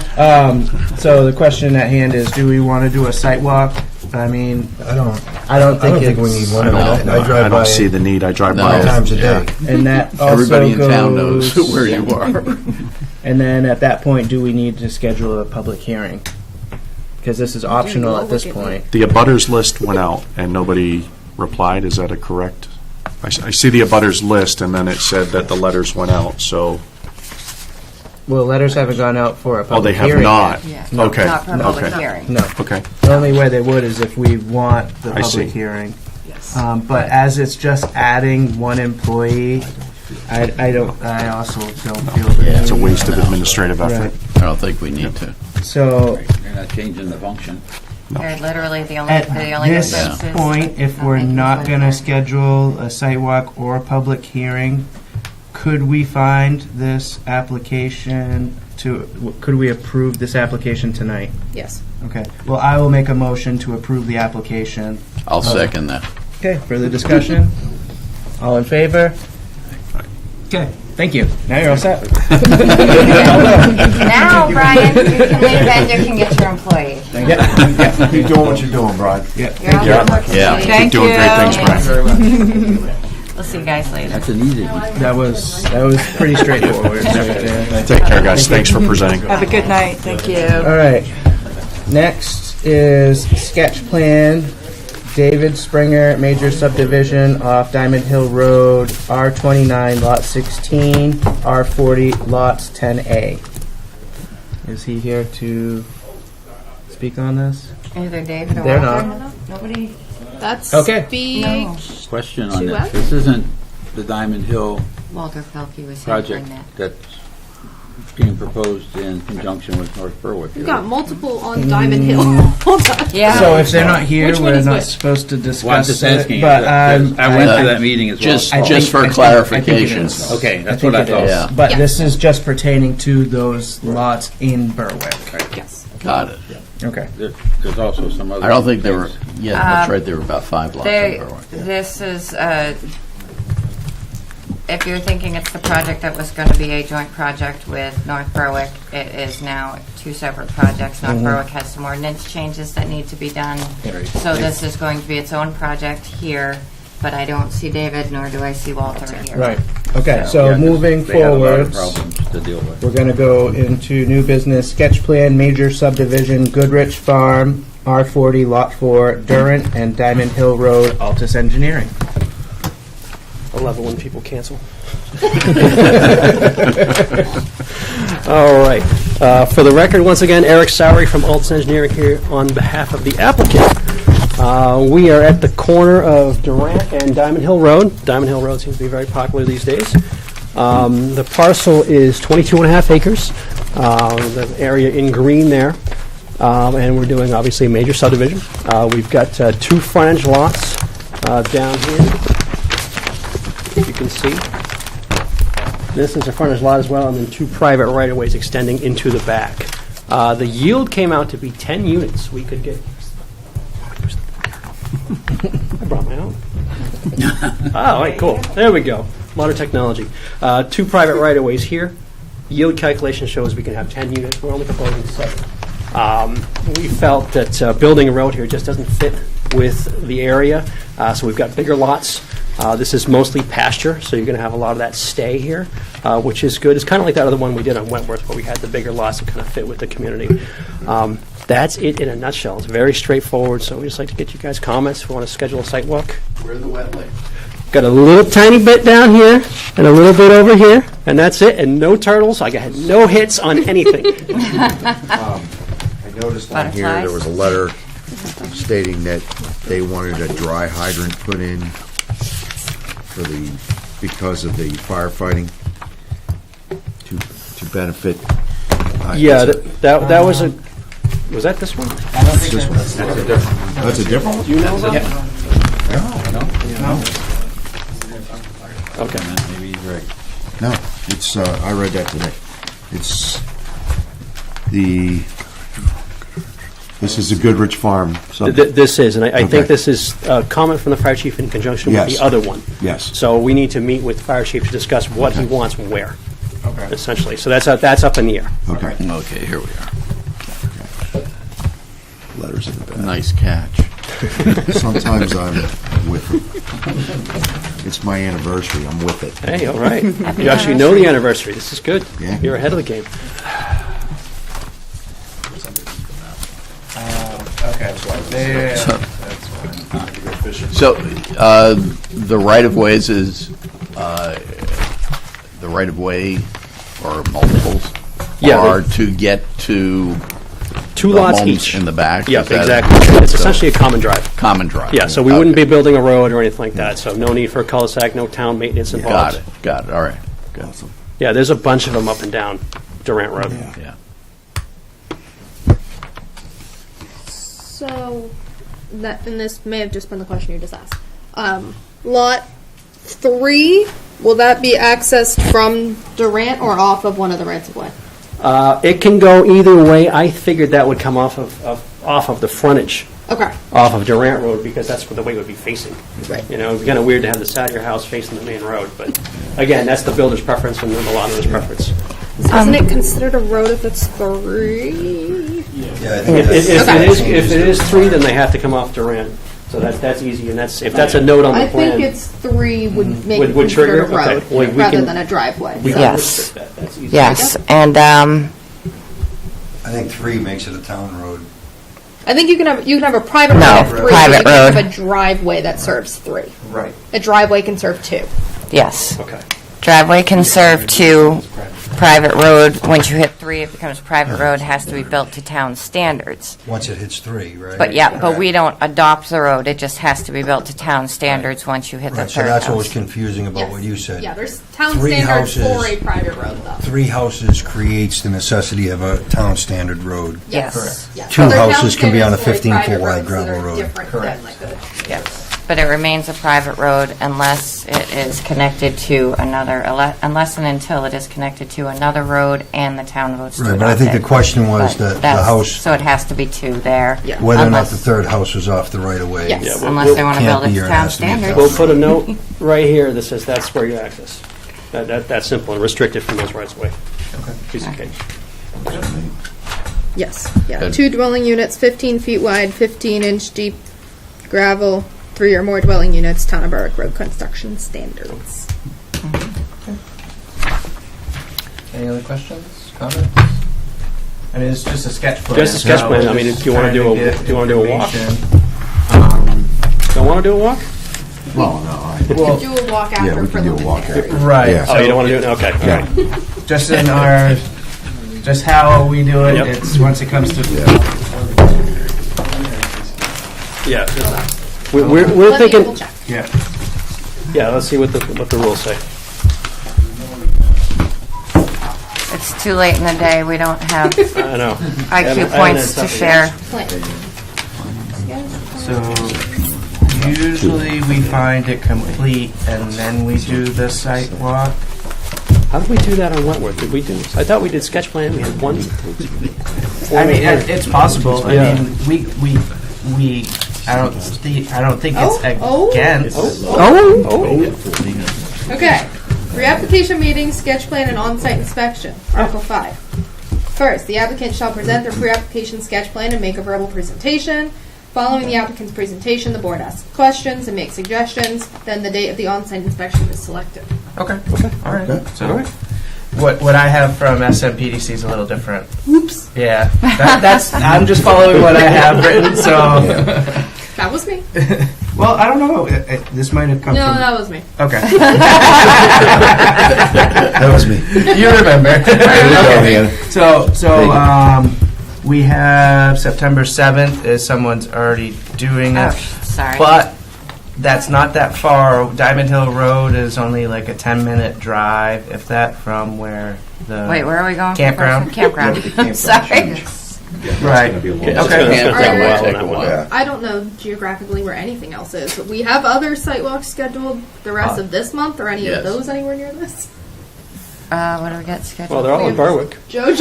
So the question at hand is, do we want to do a site walk? I mean, I don't think think we it's- need one. I drive by don't see the need. I drive No. by it. times a day. And that also Everybody in goes, town knows where you are. And then at that point, do we need to schedule a public hearing? Because this is optional at this point. The abutters list went out and nobody replied. Is that a correct? I see the abutters list and then it said that the letters went out, so. Well, letters haven't gone out for a Oh, public they have hearing. not? Yeah. Okay. Not for a public Okay. hearing. No. Okay. The only way they would is if we want the I see. public hearing. Yes. But as it's just adding one employee, I also don't feel the It's a need. waste of administrative effort. Right. I don't think we need to. So You're not changing the function. They're literally the only at this difference is point, if we're making not one going to more. schedule a site walk or a public hearing, could we find this application could we approve this application tonight? Yes. Okay. Well, I will make a motion to approve the application. I'll second that. Okay, further discussion? All in favor? Okay, thank you. Now you're all set. Now, Brian, you can leave and you can get your employee. Keep doing what you're doing, Brian. Yeah. You're all welcome. Yeah. Thank Keep doing great things, Brian. We'll see you guys later. That's an easy one. That was pretty straightforward. Right there. Take care, guys. Thanks for presenting. Have a good night. Thank you. All right. Next is sketch plan. David Springer, major subdivision off Diamond Hill Road, R29, lot 16, R40, lots 10A. Is he here to speak on this? Either David or They're Walter. not. Nobody. That's Okay. speak. No. Question on 2F? this. This isn't the Diamond Hill Walter Pelkey was handling project that. that's being proposed in conjunction with North Berwick. We've got multiple on Diamond Hill. Hold on. Yeah. So if they're not here, Which one we're is not which? supposed to Well, I'm discuss just it. asking. But I went to that meeting as well. Just, I just think- for clarification. it is. Okay, that's I think what I it thought. is. Yeah. But Yeah. this is just pertaining to those lots in Berwick. Yes. Got it. Okay. There's also some other. I don't think there were, things. yeah, that's right, there were about 5 lots in Berwick. This is, if you're thinking it's the project that was going to be a joint project with North Berwick, it is now 2 separate projects. North Berwick has some ordinance changes that need to be done. So this is going to be its own project here, but I don't see David, nor do I see Walter here. Right. Okay. So Yeah, moving they had a lot of forwards, problems to deal with. we're going to go into new business sketch plan, major subdivision, Goodrich Farm, R40, Lot 4, Durant and Diamond Hill Road, Altus Engineering. I love it when people cancel. All right. For the record, once again, Eric Sowery from Altus Engineering here on behalf of the applicant. We are at the corner of Durant and Diamond Hill Road. Diamond Hill Road seems to be very popular these days. The parcel is 22.5 acres, the area in green there. And we're doing, obviously, a major subdivision. We've got 2 frontage lots down here, if you can see. This is a frontage lot as well, and then 2 private right-of-ways extending into the back. The yield came out to be 10 units. We could get... I brought my own. Oh, all right, cool. There we go. Modern technology. 2 private right-of-ways here. Yield calculation shows we can have 10 units. We're only proposing 7. We felt that building a road here just doesn't fit with the area, so we've got bigger lots. This is mostly pasture, so you're going to have a lot of that stay here, which is good. It's kind of like that other one we did on Wentworth, where we had the bigger lots that kind of fit with the community. That's it in a nutshell. It's very straightforward, so we'd just like to get you guys' comments. If we want to schedule a site walk. Where are the wetlands? Got a little tiny bit down here and a little bit over here, and that's it, and no turtles. I got no hits on anything. I noticed on here there was a letter stating that they wanted a dry hydrant put in because of the firefighting to benefit. Yeah, that was a. Was that this one? That's a different one? Do you know about? No. Okay. Maybe he's right. No, it's, I read that today. It's this is a Goodrich Farm. This is, and I Okay. think this is a comment from the fire chief in conjunction with Yes. the other one. Yes. So we need to meet with the fire chief to discuss what he wants where, Okay. essentially. So that's up in the air. Okay. Okay, here we are. Letters in the back. Nice catch. Sometimes I'm with it. It's my anniversary. I'm with it. Hey, all right. You actually know the anniversary. This is good. Yeah. You're ahead of the game. Okay. Yeah. So, the right-of-ways is, the right-of-way, or multiples, Yeah, are to get to Two the lots homes each. in the back? Yeah, Is that- exactly. It's so- essentially a common drive. Common drive. Yeah, so we wouldn't be building a road or anything like that, so no need for a cul-de-sac, no town maintenance involved. Got it, all right. Good. Yeah, there's a bunch of them up and down Durant Road. Yeah. So, and this may have just been the question you just asked. Lot 3, will that be accessed from Durant or off of one of the rights of way? It can go either way. I figured that would come off of the frontage, Okay. off of Durant Road, because that's where the way it would be facing. Right. You know, it'd be kind of weird to have the side of your house facing the main road, but again, that's the builder's preference and the landowner's preference. Isn't it considered a road if it's 3? Yeah, I think If it is 3, then they have to come off Durant. So that's easy, and if that's a note on the I plan. think it's 3 would make Would it considered trigger? a road Okay. Well, we rather can- than a driveway. we So- can Yes. restrict that. That's easy. Yes, and I think 3 makes it a town road. I think you can have a private No, road of 3. private you can road. have a driveway that serves 3. Right. A driveway can serve 2. yes. Okay. Driveway can serve 2, private road, once you hit 3, it becomes private road, has to be built to town standards. Once it hits 3, right? But we don't adopt the road, it just has to be built to town standards once you hit the Right, so third that's what was house. confusing about Yes. what you said. Yeah, there's town 3 standards houses. for a private road, though. 3 houses creates the necessity of a town standard road. Yes. Yes. 2 Other town houses can be on a standards for 15-foot private wide roads that gravel are road. different than, like, a- Yes. But it remains a private road unless it is connected to another, unless and until it is connected to another road and the town votes to Right, adopt but I think the it. question was But the that's- house, So it has to be 2 there. whether or not unless- the third house was off the right of way. Yes. Yeah, Unless they want to Can't build it be to or it town has to be a standards. We'll put a note right here that says that's where you access. That's simple and restricted from those rights of way. Piece of cake. Yes, yeah. Good. 2 dwelling units, 15 feet wide, 15-inch deep, gravel, 3 or more dwelling units, Town of Berwick road construction standards. Any other questions, comments? I mean, it's just a sketch plan. Just a sketch so plan. I we're mean, just if you wanna trying do a- get do you wanna do a walk? information. Don't want to do a walk? Well, no, Well, Do a walk yeah, after we can do a walk preliminary. after. right. Yeah. Oh, you don't want to do it? Okay. All right. Just in our, just how we do it, Yep. it's once it comes to. Yeah. We're Let me double thinking, check. Yeah. yeah, let's see what the rules say. It's too late in the day, we don't have I know. IQ haven't points had to something share. Plan. So usually we find it complete and then we do the site walk. How did we do that on Wentworth? Did we do? I thought we did sketch plan. We had one. I mean, it's possible. Yeah. I mean, we. I don't think it's against. Okay. Pre-application meeting, sketch plan, and on-site inspection. Article 5. First, the applicant shall present their pre-application sketch plan and make a verbal presentation. Following the applicant's presentation, the board asks questions and makes suggestions. Then the date of the on-site inspection is selected. Okay. All right. So, what I have from SMPDC is a little different. Oops. Yeah. That's. I'm just following what I have written. So. That was me. Well, I don't know. This might have come No, from. that was me. Okay. That was me. You remember. Okay. So Thank we have September 7th is someone's already doing Oh, it. sorry. But that's not that far. Diamond Hill Road is only like a 10-minute drive, if that, from where the Wait, where are we going? campground. Campground. Yeah, the campground Sorry. change. Right. It's Okay. gonna take a Alright. while on Take that a one. while. I don't know geographically where anything else is. But we have other site walks scheduled the rest of this month. Or any yes. of those anywhere near this? What do we got scheduled? Well, they're all in Berwick. JoJo.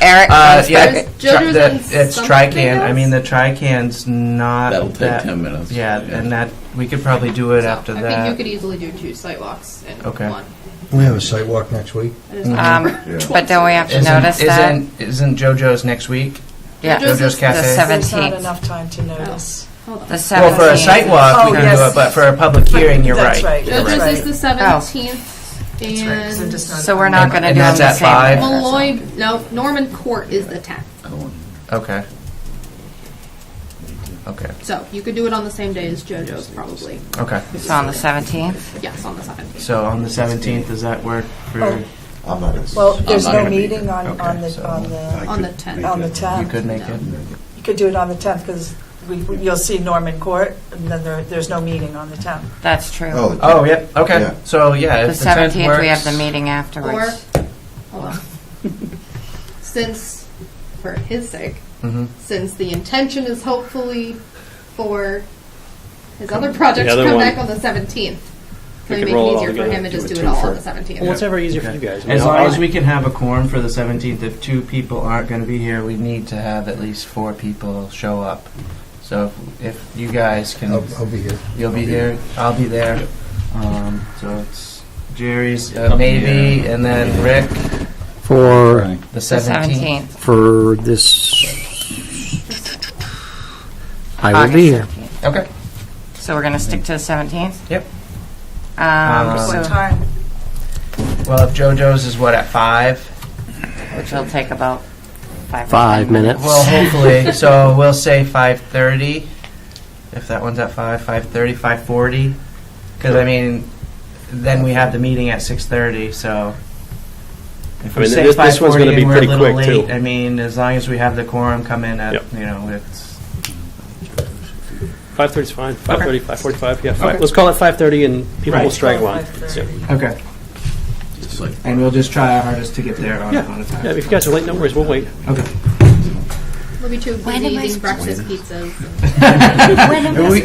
Eric. Yeah, JoJo's in it's some Trican. videos? I mean, the Trican's not That'll take that. 10 minutes. Yeah, and that we could probably do it after I that. think you could easily do 2 site walks in Okay. one. We have a site walk next week. That is not- But don't we have to notice that? Isn't JoJo's next week? Yeah. JoJo's Cafe. The There's not 17th. enough time to notice. Hold on. The 17th. Well, for a site walk, we Oh, can yes. do it, but for a public hearing, you're That's right. right. You're JoJo's right. is the 17th. That's right, 'cause I'm And just not- So we're not going to And do them that's the at same 5? day. Malloy, no, Norman Court is the 10th. Okay. Okay. So you could do it on the same day as JoJo's, probably. Okay. So on the 17th? Yes, on the 17th. So on the 17th, does that work for? Oh. I'm not gonna. Well, there's not no gonna be meeting on Okay, on the so on the On the 10th. on the You 10th. could make it. You could do it on the 10th because you'll see Norman Court, and then there's no meeting on the 10th. That's true. Oh, Oh, yeah. Okay. Yeah. So yeah, The if the 10th 17th, works. we have the meeting Or, afterwards. hold on. Since, for his sake, Mhm. since the intention is hopefully for his other project The to other come one. back on the 17th, We can we can make roll it it all easier for together. him and just Do do it it all two on the for- 17th? Well, whatever easier for you guys. I mean, As long I'll- as we can have a quorum for the 17th, if 2 people aren't going to be here, we need to have at least 4 people show up. So if you guys can, I'll be here. you'll be here, I'll be there. So it's Jerry's maybe, and then Rick, For the The 17th. 17th. for this, I will be here. August 17th. Okay. So we're going to stick to the 17th? Yep. Um, So- What time? Well, if JoJo's is what, at 5? which will take about 5 or 5 10 minutes. Well, hopefully. So we'll say 5:30. If that one's at 5:30, 5:40. Because I mean, then we have the meeting at 6:30. So if we I mean, say this one's 5:40 gonna be and we're pretty a little quick, late, too. I mean, as long as we have the quorum come in at Yep. it's 5:30 is fine. 5:30, 5:45. Yeah, Okay. let's call it 5:30, and people will Right. straggle on. 5:30. Yeah. okay. And we'll just try our hardest to get there on Yeah. a time. Yeah, if you guys are late, no worries. We'll wait. Okay. We'll be too When busy am I eating supposed breakfast pizzas.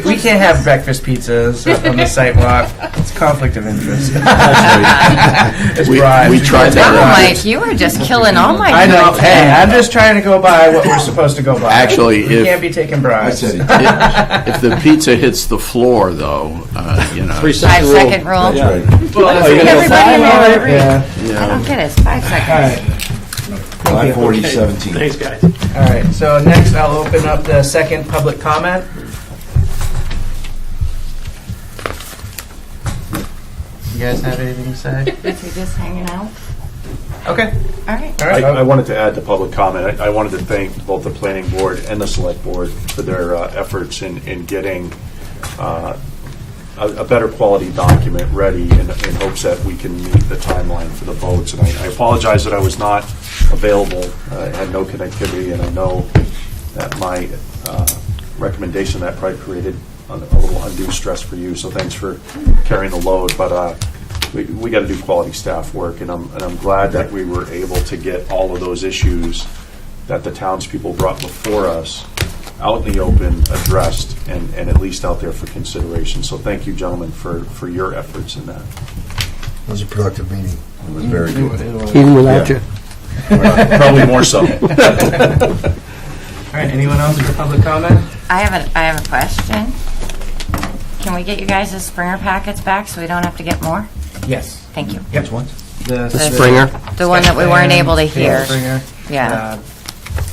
We can't have breakfast pizzas on the sidewalk. It's conflict of interest. It's bribes. we tried that. Wow, Bribes. Mike, you were just killing all my I know. good Hey, I'm just trying to go by what we're supposed to go by. Actually, we if- can't be taking bribes. I said it. If the pizza hits the floor, though, you know. 3-second rule. 5-second rule. Yeah. Well, Oh, you're gonna go Everybody in there agree. Yeah. I don't get it. It's 5 All seconds. right. 5:40, Okay. 17. Thanks, guys. All right. So next, I'll open up the second public comment. You guys have anything to say? If you're just hanging out. Okay. All right. All right. I wanted to add to public comment. I wanted to thank both the planning board and the select board for their efforts in getting a better quality document ready in hopes that we can meet the timeline for the votes. And I apologize that I was not available. I had no connectivity, and I know that my recommendation that probably created a little undue stress for you. So thanks for carrying the load. But we got to do quality staff work, and I'm glad that we were able to get all of those issues that the townspeople brought before us out in the open, addressed, and at least out there for consideration. So thank you, gentlemen, for your efforts in that. It was a productive meeting. It was very good. Even without you. Probably more so. All right. Anyone else for public comment? I have a question. Can we get you guys the Springer packets back so we don't have to get more? Yes. Thank you. Yep. Which one? The Springer. The one that we weren't able to Sketch hear. Springer. Yeah.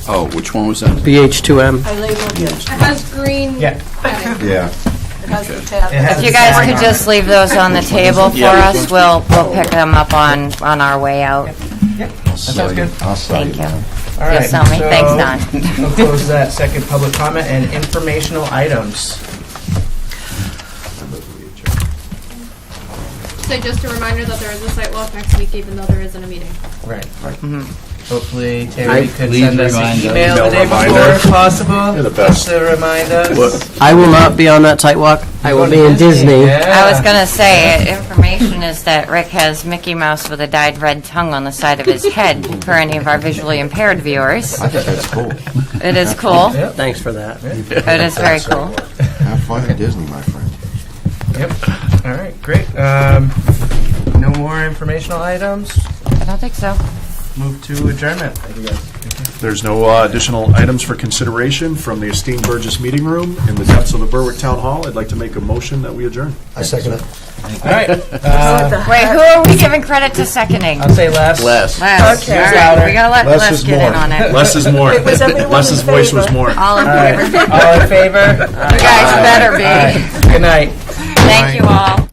Oh, which one was that? BH2M. I labeled it. It has green. Yeah. heading. Yeah. It has the tab. It has If you guys could just leave those on the table for us, we'll pick them up on our way out. That sounds good. I'll sell Thank you. you. one. All right. You'll sell me. so Thanks, Don. We'll close that second public comment and informational items. So just a reminder that there is a site walk next week, even though there isn't a meeting. Right. Mm-hmm. Hopefully Terry could Please send us an remind us. email the Email day reminder. before if possible. You're the best. Just to remind us. I will not be on that site walk. I will be in Disney. I was going to say, information is that Rick has Mickey Mouse with a dyed red tongue on the side of his head for any of our visually impaired viewers. I think that's cool. It is cool. Thanks for that. It is very cool. Have fun at Disney, my friend. Yep. All right, great. No more informational items. I don't think so. Move to adjournment. There's no additional items for consideration from the esteemed Burgess Meeting Room in the depths of the Berwick Town Hall. I'd like to make a motion that we adjourn. I second it. All right. Wait, who are we giving credit to seconding? I'll say Les. Les. Les. Okay. All right, we got to let Less Les is get more. in on it. Less is more. Was everyone Les's in voice favor? was more. All in All right. favor? All in favor? You guys better be. Good night. Thank you all.